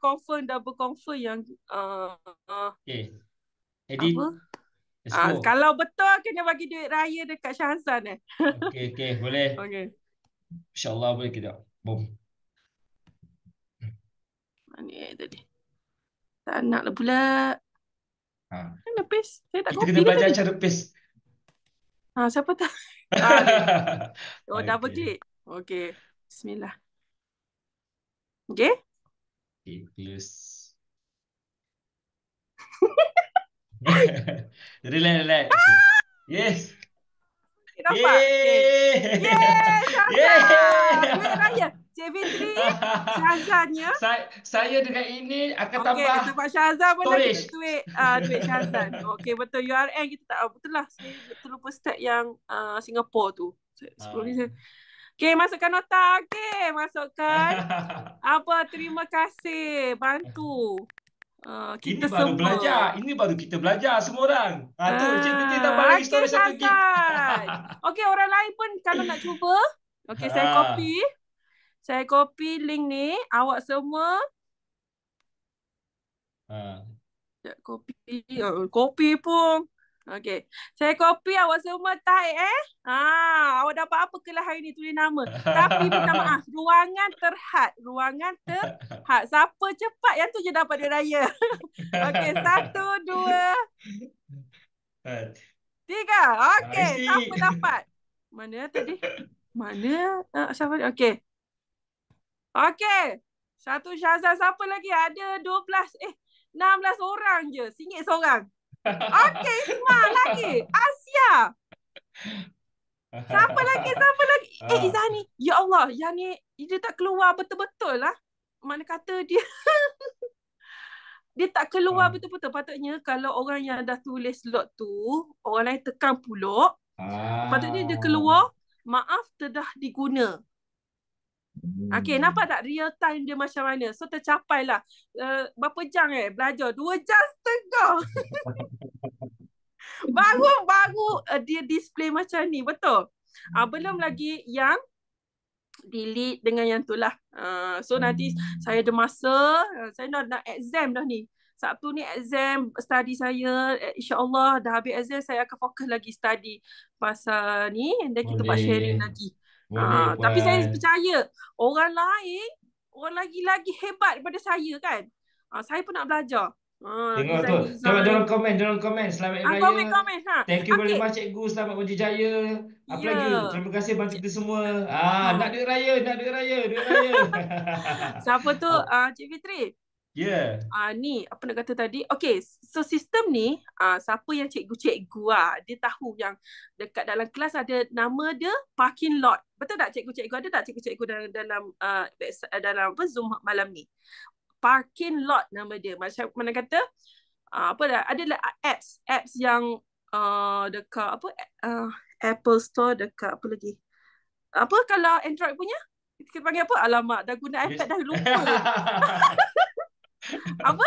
double confirm yang okey. Edit. Kalau betul kena bagi duit raya dekat Syahzan Okey, boleh. Okey. InsyaAllah boleh kita. Boom. Mana tadi? Tak nak lah pula. Mana paste? Saya tak Kita copy kena belajar tadi. cara paste. Siapa tahu? Double click. Okey. Bismillah. Okey. Close. Relax. Yes. Nampak? Yeay! Syahzan! Duit raya. Cik Fitri, Syahzannya. Saya dengan ini akan tambah. Okey, tempat Syahzan pun dah kita duit Syahzan. Okey, betul. URL kita tak betul lah. Saya terlupa start yang Singapore tu. Sebelum ni saya. Okey, masukkan nota. Okey, masukkan. Terima kasih. Bantu. Kita ini baru semua. belajar. Ini baru kita belajar semua orang. Tu Cik Fitri tambah lagi story 1 gig. Okey, orang lain pun kalau nak cuba. Okey, saya copy link ni. Awak semua. Copy pun. Okey. Saya copy, awak semua type awak dapat apa kelas hari ni, tulis nama. Tapi minta maaf, ruangan terhad. Siapa cepat yang tu je dapat duit raya. Okey, 1, 2, 3. Okey, siapa dapat? Mana tadi? Mana? Siapa? Okey. Okey. Satu Syahzan, siapa lagi? Ada 16 orang je. RM1 seorang. Okey, Ismail lagi. Asia. Siapa lagi? Izani. Ya Allah, yang ni dia tak keluar betul-betul lah. Mana kata dia dia tak keluar betul-betul. Patutnya kalau orang yang dah tulis slot tu, orang lain tekan pulak. Patutnya dia keluar, maaf telah diguna. Okey, nampak tak real time dia macam mana? So tercapai lah. Berapa jam belajar? 2 jam setengah. Baru dia display macam ni. Betul? Belum lagi yang delete dengan yang tu lah. So nanti saya ada masa. Saya nak exam dah ni. Sabtu ni exam study saya. InsyaAllah dah habis exam, saya akan fokus lagi study pasal ni. Dan kita buat sharing lagi. Boleh Tapi saya Puan. percaya orang lain, orang lagi hebat daripada saya kan. Saya pun nak belajar. Tengok tu. Tengok Design. dalam komen. Selamat Hari Raya. Komen. Thank you very Okey. much cikgu. Selamat berjaya. Apa lagi? Ya. Terima kasih bantu kita semua. Nak Ha. duit raya, duit raya. Siapa tu? Cik Fitri. Ya. Ni apa nak kata tadi? Okey, so sistem ni siapa yang cikgu-cikgu dia tahu yang dekat dalam kelas ada nama dia parking lot. Betul tak cikgu-cikgu? Ada tak cikgu-cikgu dalam dalam Zoom malam ni? Parking lot nama dia. Macam mana kata? Apa dah? Ada apps yang dekat apa Apple Store, dekat apa lagi? Apa kalau Android punya? Kita panggil apa? Alamak, dah guna iPad dah lupa. Apa?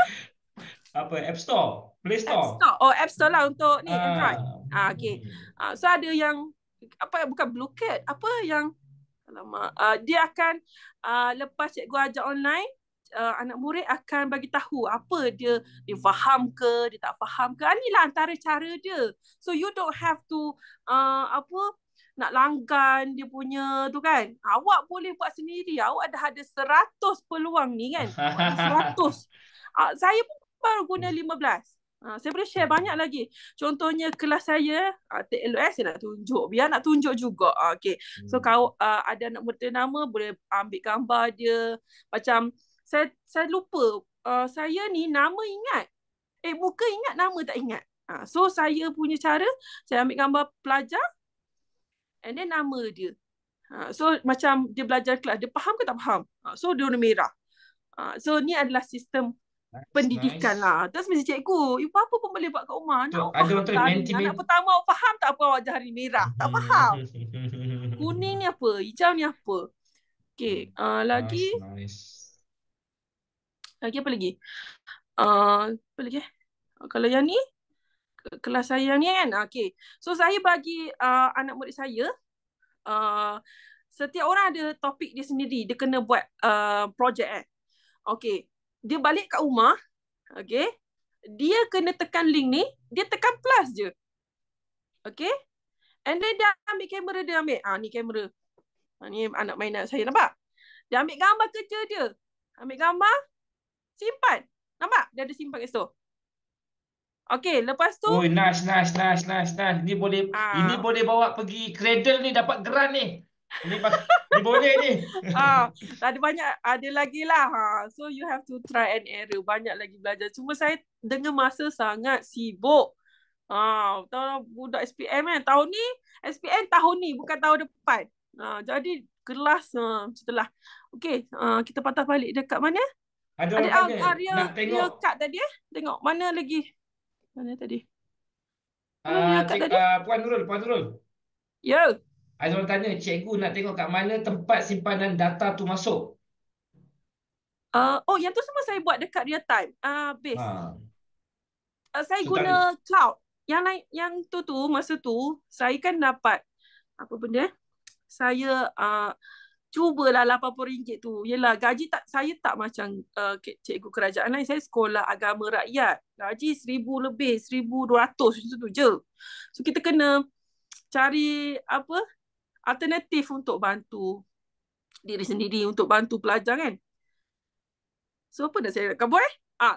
Apa? App Store? Play App Store? Store. App Store lah untuk ni Android. Okay. So ada yang apa, bukan Blue Cat, apa yang alamak, dia akan lepas cikgu ajar online, anak murid akan bagi tahu apa dia faham ke, dia tak faham ke. Inilah antara cara dia. So you don't have to nak langgan dia punya tu kan. Awak boleh buat sendiri. Awak dah ada 100 peluang ni kan. Awak ada 100. Saya pun baru guna 15. Saya boleh share banyak lagi. Contohnya kelas saya, TLS saya nak tunjuk. Biar nak tunjuk juga. Okay. So kalau ada anak murid nama, boleh ambil gambar dia. Macam saya lupa. Saya ni nama ingat. Muka ingat, nama tak ingat. So saya punya cara, saya ambil gambar pelajar and then nama dia. So macam dia belajar kelas, dia faham ke tak faham? So dia warna merah. So ni adalah sistem pendidikan lah. Terus mesti cikgu, ibu apa pun boleh buat kat rumah. Anak awak faham tak hari ni? Anak pertama awak faham tak apa awak ajar hari merah? Tak faham. Kuning ni apa? Hijau ni apa? Okay. Lagi. Lagi apa lagi? Apa lagi? Kalau yang ni, kelas saya yang ni kan. Okay. So saya bagi anak murid saya, setiap orang ada topik dia sendiri. Dia kena buat projek. Okay. Dia balik kat rumah. Okay. Dia kena tekan link ni. Dia tekan plus je. Okay. And then dia ambil kamera, dia ambil. Ni kamera. Ni anak mainan saya, nampak? Dia ambil gambar kerja dia. Ambil gambar. Simpan. Nampak? Dia ada simpan kat situ. Okay. Lepas tu. Nice. Ni boleh bawa pergi Cradle ni, dapat geran ni. Ni boleh ni. Ada banyak, ada lagi lah. So you have to try and error. Banyak lagi belajar. Cuma saya dengan masa sangat sibuk. Tahu budak SPM kan. Tahun ni, SPM tahun ni, bukan tahun depan. Jadi kelas setelah. Okay, kita patah balik dekat mana? Ada orang tanya, nak tengok. Dia cut tadi Tengok mana lagi. Mana tadi? Puan Nurul. Ya. Ada orang tanya, cikgu nak tengok kat mana tempat simpanan data tu masuk. Yang tu semua saya buat dekat real time. Base. Saya So, guna cloud. Yang tu masa tu saya kan dapat apa benda? Saya cubalah RM80 tu. Yelah, gaji saya tak macam cikgu kerajaan lain. Saya sekolah agama rakyat. Gaji 1,000 lebih, 1,200 macam tu je. So kita kena cari alternatif untuk bantu diri sendiri, untuk bantu pelajar kan. So apa dah saya nak buat?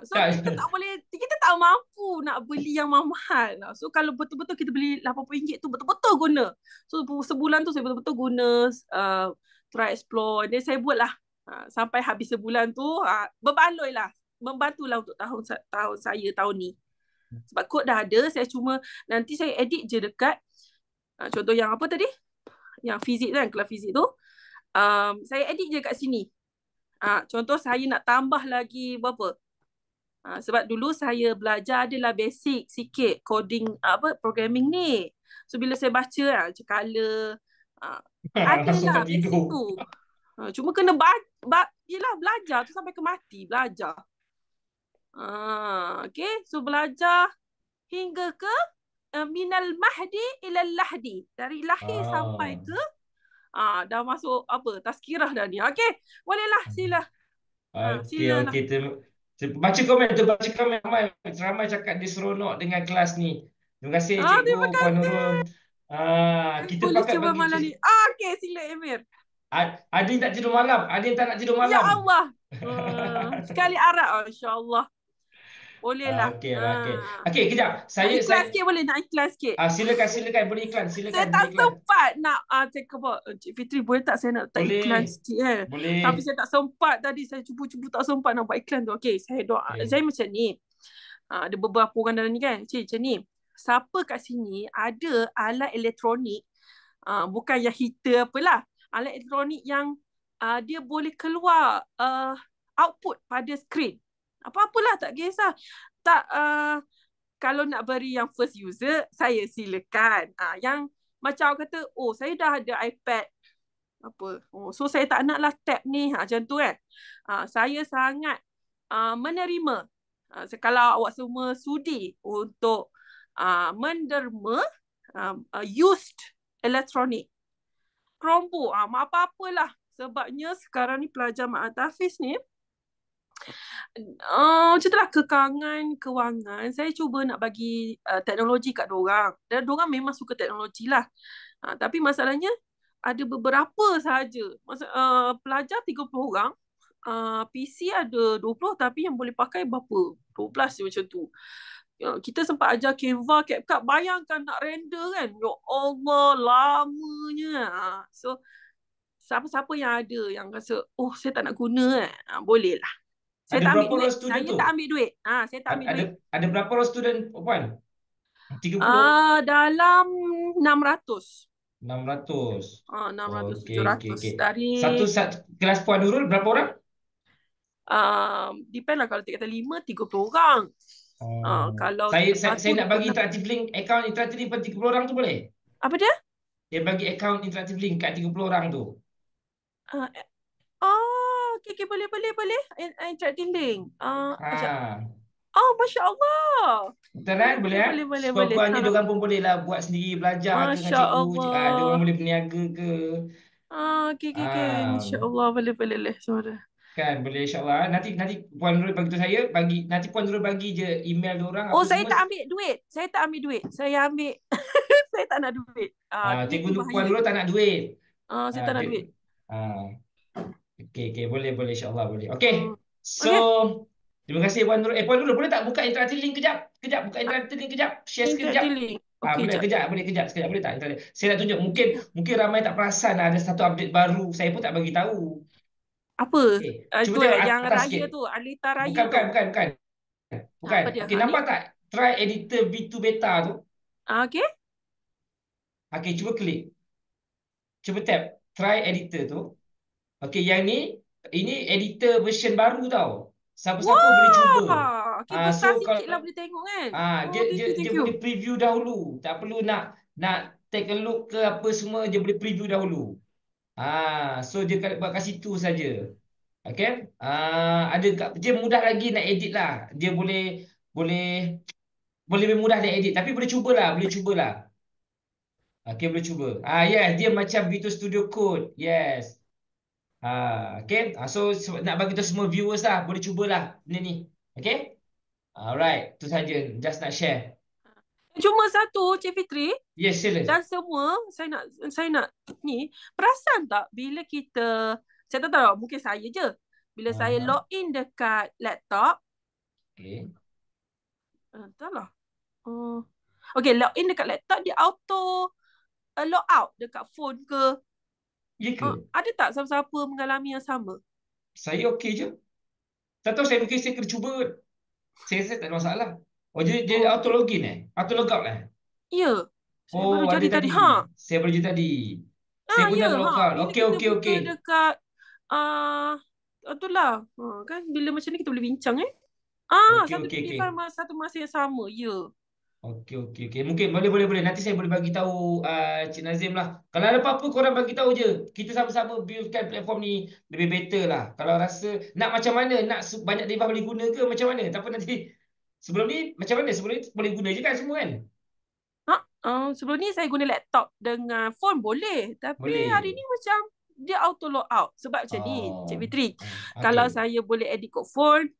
So kita tak boleh, kita tak mampu nak beli yang mahal. So kalau betul-betul kita beli RM80 tu betul-betul guna. So sebulan tu saya betul-betul guna try explore. Dan saya buatlah sampai habis sebulan tu, berbaloi lah, membantulah untuk tahun saya tahun ni. Sebab kod dah ada, saya cuma nanti saya edit je dekat contoh yang apa tadi? Yang fizik kan, kelas fizik tu. Saya edit je kat sini. Contoh saya nak tambah lagi berapa? Sebab dulu saya belajar adalah basic sikit coding programming ni. So bila saya baca macam color adalah basic tu. Cuma kena yelah belajar tu sampai ke mati belajar. Okay, so belajar hingga ke minal mahdi ilal lahdi, dari lahir sampai ke dah masuk tazkirah dah ni. Okay, bolehlah sila. Okay. Baca komen ramai cakap dia seronok dengan kelas ni. Terima kasih cikgu Puan Nurul. Kita Boleh pakat cuba bagi malam ni. Okey, sila Emir. ada yang tak tidur malam, ada yang tak nak tidur Ya malam. Allah. Sekali Arab, insya-Allah. Boleh lah. Okeylah, okey. Okey, kejap. Nak iklan Saya sikit boleh? Nak iklan sikit? silakan boleh iklan, Saya silakan tak boleh iklan. sempat nak take about Cik Fitri, boleh tak saya nak tak iklan Boleh. sikit kan? Tapi Boleh. saya tak sempat tadi, saya cuba-cuba tak sempat nak buat iklan tu. Okey, saya doa. Okey. Saya macam ni. Ada beberapa orang dalam ni kan. Cik, macam ni. Siapa kat sini ada alat elektronik, bukan yang heater apalah. Alat elektronik yang dia boleh keluar output pada skrin. Apa-apalah, tak kisah. Tak, kalau nak beri yang first user, saya silakan. Yang macam awak kata, oh saya dah ada iPad apa. So saya tak naklah tab ni. Macam tu kan. Saya sangat menerima. Kalau awak semua sudi untuk menderma used electronic, Chromebook, apa-apalah. Sebabnya sekarang ni pelajar Mak Tafiz ni, macam itulah kekangan kewangan. Saya cuba nak bagi teknologi kat diorang. Dan diorang memang suka teknologi lah. Tapi masalahnya ada beberapa sahaja. Pelajar 30 orang. PC ada 20 tapi yang boleh pakai berapa? 12 je macam tu. Kita sempat ajar Canva, CapCut. Bayangkan nak render kan. Ya Allah, lamanya. So, siapa-siapa yang ada yang rasa, oh saya tak nak guna kan. Boleh lah. Saya Ada tak ambil berapa duit. orang student Saya tu? tak ambil duit. Saya tak ambil duit. Ada berapa orang student, Puan? 30? Dalam 600. 600. 600, Okey, 700. okey. Dari Satu kelas Puan Nurul berapa orang? depend lah. Kalau kita kata 5, 30 orang. Kalau Saya nak bagi interaktif link, akaun interaktif link pada 30 orang tu boleh? Apa dia? Dia bagi akaun interaktif link kat 30 orang tu. Okay, boleh. Interactive link. Ha. Masya Allah. Betul kan? Boleh kan? Boleh. Puan-puan ni diorang pun boleh lah buat sendiri, belajar ke dengan Masya cikgu. Diorang Allah. boleh berniaga ke. Okay. Masya Allah. Boleh. Suara. Kan, boleh insyaAllah. Nanti Puan Nurul bagi tu saya. Nanti Puan Nurul bagi je email diorang. Saya tak ambil duit. Saya ambil. Saya tak nak duit. Cikgu Puan Nurul tak nak duit. Saya tak nak duit. Okey, boleh insyaAllah boleh. Okey. So, terima kasih Puan Nurul. Puan Nurul boleh tak buka interaktif link kejap? Buka interaktif link kejap. Share screen kejap. Boleh kejap. Sekejap boleh tak? Saya nak tunjuk. Mungkin ramai tak perasan ada satu update baru. Saya pun tak bagi tahu. Apa? Okay. Itu Cuba tengok yang atas raya sikit. tu, Alita Raya Bukan. Apa dia? Okey, nampak tak? Try editor V2 beta tu. Okey. Okey, cuba klik. Cuba tap try editor tu. Okey, yang ni ini editor version baru tau. Siapa-siapa boleh cuba. Okey, besar So sikit lah boleh tengok kan. dia boleh preview dahulu. Tak perlu nak take a look ke apa semua, dia boleh preview dahulu. So dia buat kat situ saja. Okey. Dia mudah lagi nak edit lah. Dia boleh lebih mudah nak edit, tapi boleh cubalah. Okey, boleh cuba. Yes, dia macam Visual Studio Code. Yes. Okay. So nak bagi tahu semua viewers lah, boleh cubalah benda ni. Okay. Alright, tu saja. Just nak share. Cuma satu, Cik Fitri. Yes, sila. Dan semua saya nak ni, perasan tak bila kita, saya tak tahu, mungkin saya je. Bila saya login dekat laptop. Okay. Entahlah. Okay, login dekat laptop, dia auto log out dekat phone ke? Ya ke? Ada tak siapa-siapa mengalami yang sama? Saya okey je. Tak tahu, saya mungkin saya kena cuba. Saya rasa tak ada masalah. Dia auto login Auto logout lah. Ya. Saya baru jadi tadi. Saya baru jadi tadi. Saya pun dah logout. Okey. Bila kita buka dekat itulah. Kan bila macam ni kita boleh bincang satu device satu masa yang sama. Ya. Okey. Mungkin boleh. Nanti saya boleh bagi tahu Cik Nazim lah. Kalau ada apa-apa korang bagi tahu je. Kita sama-sama buildkan platform ni lebih better lah. Kalau rasa nak macam mana, nak banyak device boleh guna ke macam mana. Tak apa nanti. Sebelum ni macam mana? Sebelum ni boleh guna je kan semua kan? Sebelum ni saya guna laptop dengan phone boleh. Tapi hari ni macam dia auto log out. Sebab macam ni, Cik Fitri. Kalau saya boleh edit kat phone,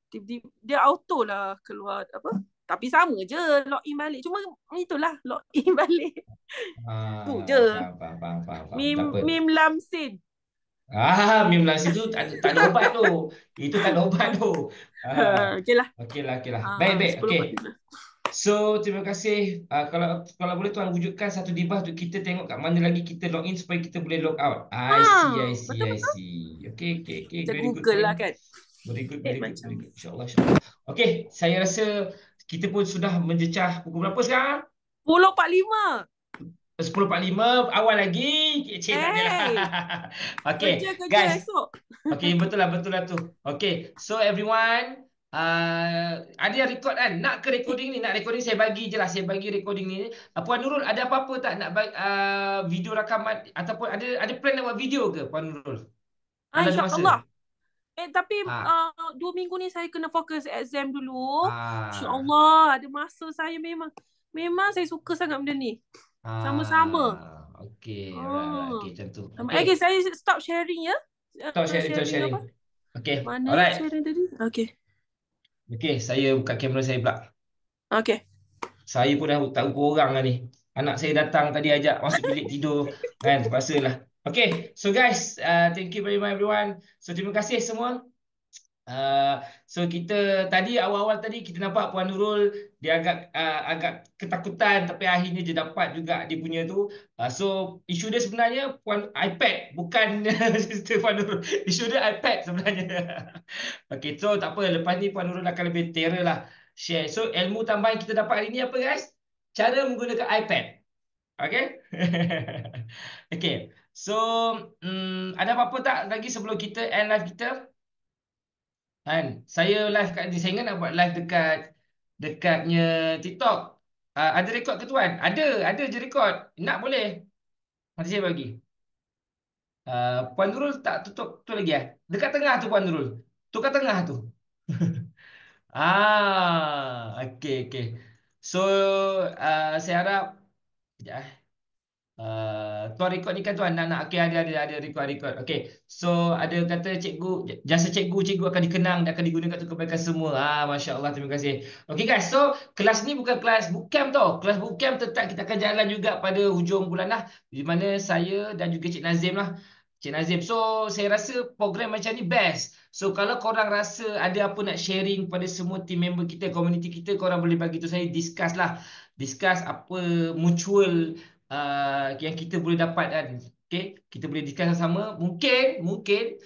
dia auto lah keluar apa? Tapi sama je login balik. Cuma itulah login balik. Tu je. Faham. Mim, Tak apa. mim lamsin. Mim Lamsin tu tak ada obat tu. Itu tak ada obat tu. Okey lah. Okey lah. Baik. 10 Okey. 14. So, terima kasih. Kalau boleh tuan wujudkan satu debuff untuk kita tengok kat mana lagi kita log in supaya kita boleh log out. I see. Okey. Macam Very good. Google lah kan. Very good. Macam. InsyaAllah. Okey, saya rasa kita pun sudah menjecah pukul berapa sekarang? 10.45. 10.45 awal lagi. Cik tak ada lah. Okey, Kerja guys. esok. Okey, betul lah tu. Okey, so everyone, ada yang record kan? Nak ke recording ni? Nak recording saya bagi je lah. Saya bagi recording ni. Puan Nurul ada apa-apa tak nak video rakaman ataupun ada plan nak buat video ke Puan Nurul? Kalau ada masa. InsyaAllah. Tapi 2 minggu ni saya kena fokus exam dulu. InsyaAllah ada masa saya memang saya suka sangat benda ni. Sama-sama. Okey, alright. Okey, macam tu. Okay, saya stop sharing ya. Stop sharing. Okey. Mana alright. sharing tadi? Okey, saya buka kamera saya pula. Okey. Saya pun dah tak rupa orang lah ni. Anak saya datang tadi ajak masuk bilik tidur. Kan, terpaksalah. Okay, so guys, thank you very much everyone. So terima kasih semua. So kita tadi awal-awal tadi kita nampak Puan Nurul dia agak ketakutan tapi akhirnya dia dapat juga dia punya tu. So isu dia sebenarnya Puan iPad bukan sister Puan Nurul. Isu dia iPad sebenarnya. Okay, so tak apa, lepas ni Puan Nurul akan lebih terror lah share. So ilmu tambahan kita dapat hari ni apa guys? Cara menggunakan iPad. Okay. Okay. So ada apa-apa tak lagi sebelum kita end live kita? Kan, saya live kat ni. Saya ingat nak buat live dekatnya TikTok. Ada rekod ke tuan? Ada je rekod. Nak boleh. Nanti saya bagi. Puan Nurul tak tutup tu lagi ya? Dekat tengah tu Puan Nurul. Tu kat tengah tu. Okay. So saya harap sekejap tuan rekod ni kan tuan nak okay, ada rekod. Okay, so ada kata cikgu, jasa cikgu akan dikenang dan akan digunakan untuk kebaikan semua. Masya Allah, terima kasih. Okay guys, so kelas ni bukan kelas bootcamp tau. Kelas bootcamp tetap kita akan jalan juga pada hujung bulan lah, di mana saya dan juga Cik Nazim lah. Cik Nazim. So saya rasa program macam ni best. So kalau korang rasa ada apa nak sharing pada semua team member kita, community kita, korang boleh bagi tu saya, discuss apa mutual yang kita boleh dapat kan. Okay, kita boleh discuss sama. Mungkin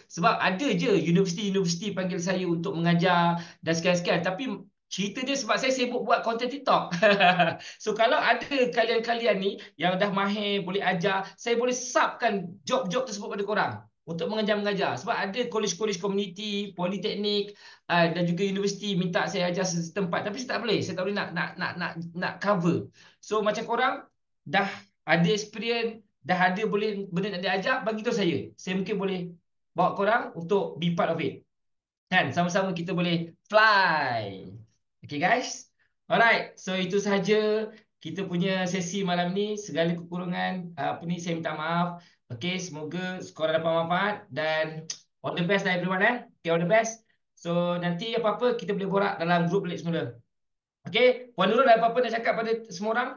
sebab ada je universiti panggil saya untuk mengajar dan sekian-sekian, tapi cerita dia sebab saya sibuk buat konten TikTok. So kalau ada kalian-kalian ni yang dah mahir boleh ajar, saya boleh subkan job-job tersebut pada korang untuk mengajar. Sebab ada college community, politeknik dan juga universiti minta saya ajar setempat, tapi saya tak boleh nak cover. So macam korang dah ada experience, dah ada boleh benda nak diajar, bagi tahu saya mungkin boleh bawa korang untuk be part of it. Kan, sama-sama kita boleh fly. Okay guys. Alright, so itu sahaja kita punya sesi malam ni. Segala kekurangan saya minta maaf. Okay, semoga korang dapat manfaat dan all the best lah everyone Okay, all the best. So nanti apa-apa kita boleh borak dalam grup balik semula. Okay, Puan Nurul ada apa-apa nak cakap pada semua orang?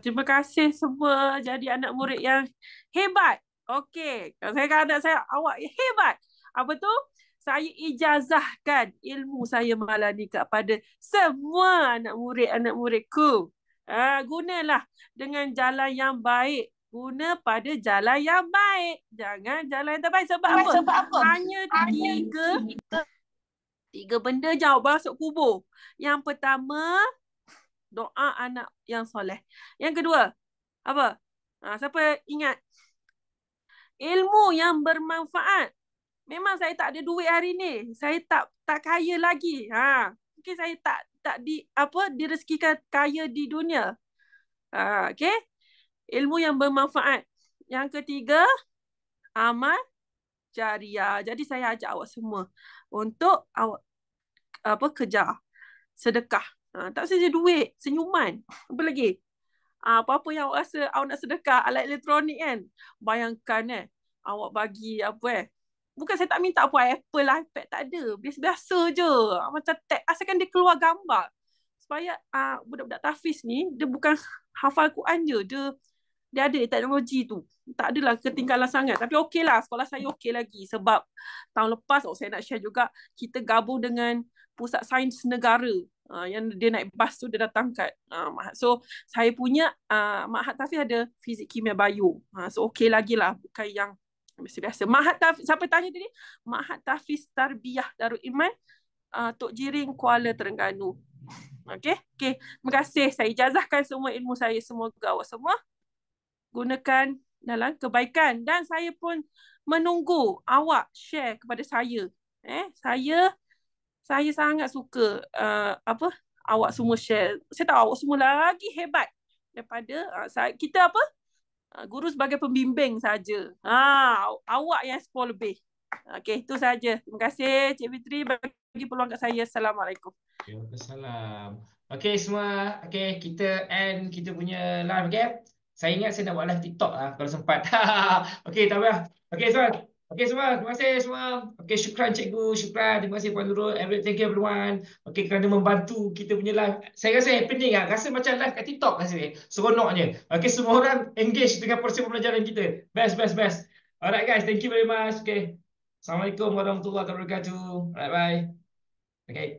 Terima kasih semua jadi anak murid yang hebat. Okey, saya kata awak hebat. Apa tu? Saya ijazahkan ilmu saya malam ni kepada semua anak muridku. Gunalah dengan jalan yang baik. Guna pada jalan yang baik. Jangan jalan yang terbaik. Sebab apa? Hanya tiga benda jauh masuk kubur. Yang pertama, doa anak yang soleh. Yang kedua, apa? Siapa ingat? Ilmu yang bermanfaat. Memang saya tak ada duit hari ni. Saya tak kaya lagi. Mungkin saya tak direzekikan kaya di dunia. Okey. Ilmu yang bermanfaat. Yang ketiga, amal jariah. Jadi saya ajak awak semua untuk awak kejar sedekah. Tak saja duit, senyuman. Apa lagi? Apa-apa yang awak rasa awak nak sedekah, alat elektronik kan. Bayangkan awak bagi bukan saya tak minta apa Apple, iPad, tak ada. Biasa-biasa je. Macam tab, asalkan dia keluar gambar. supaya budak-budak tahfiz ni dia bukan hafal Quran je, dia ada teknologi tu. Tak adalah ketinggalan sangat. Tapi okey lah, sekolah saya okey lagi. Sebab tahun lepas, saya nak share juga, kita gabung dengan Pusat Sains Negara. Yang dia naik bas tu, dia datang kat Mahat. So, saya punya Mahat Tahfiz ada fizik, kimia, bio. So, okey lagi lah. Bukan yang biasa-biasa. Mahat Tahfiz, siapa tanya tadi? Mahat Tahfiz Tarbiyah Darul Iman, Tok Jiring, Kuala Terengganu. Okey? Okey. Terima kasih. Saya ijazahkan semua ilmu saya. Semoga awak semua gunakan dalam kebaikan, dan saya pun menunggu awak share kepada saya. Saya sangat suka awak semua share. Saya tahu awak semua lagi hebat daripada kita guru sebagai pembimbing saja. Awak yang explore lebih. Okey, itu saja. Terima kasih Cik Fitri bagi peluang kat saya. Assalamualaikum. Waalaikumsalam. Okey semua, okey kita end kita punya live, okey. Saya ingat saya nak buat live TikTok kalau sempat. Okey, tak apa. Okey semua. Okey semua, terima kasih semua. Okey, syukran cikgu, syukran. Terima kasih Puan Nurul. Thank you everyone. Okey, kerana membantu kita punya live. Saya rasa happening rasa macam live kat TikTok rasanya. Seronoknya. Okey, semua orang engage dengan proses pembelajaran kita. Best. Alright guys, thank you very much. Okey. Assalamualaikum warahmatullahi wabarakatuh. Alright, bye. Okay.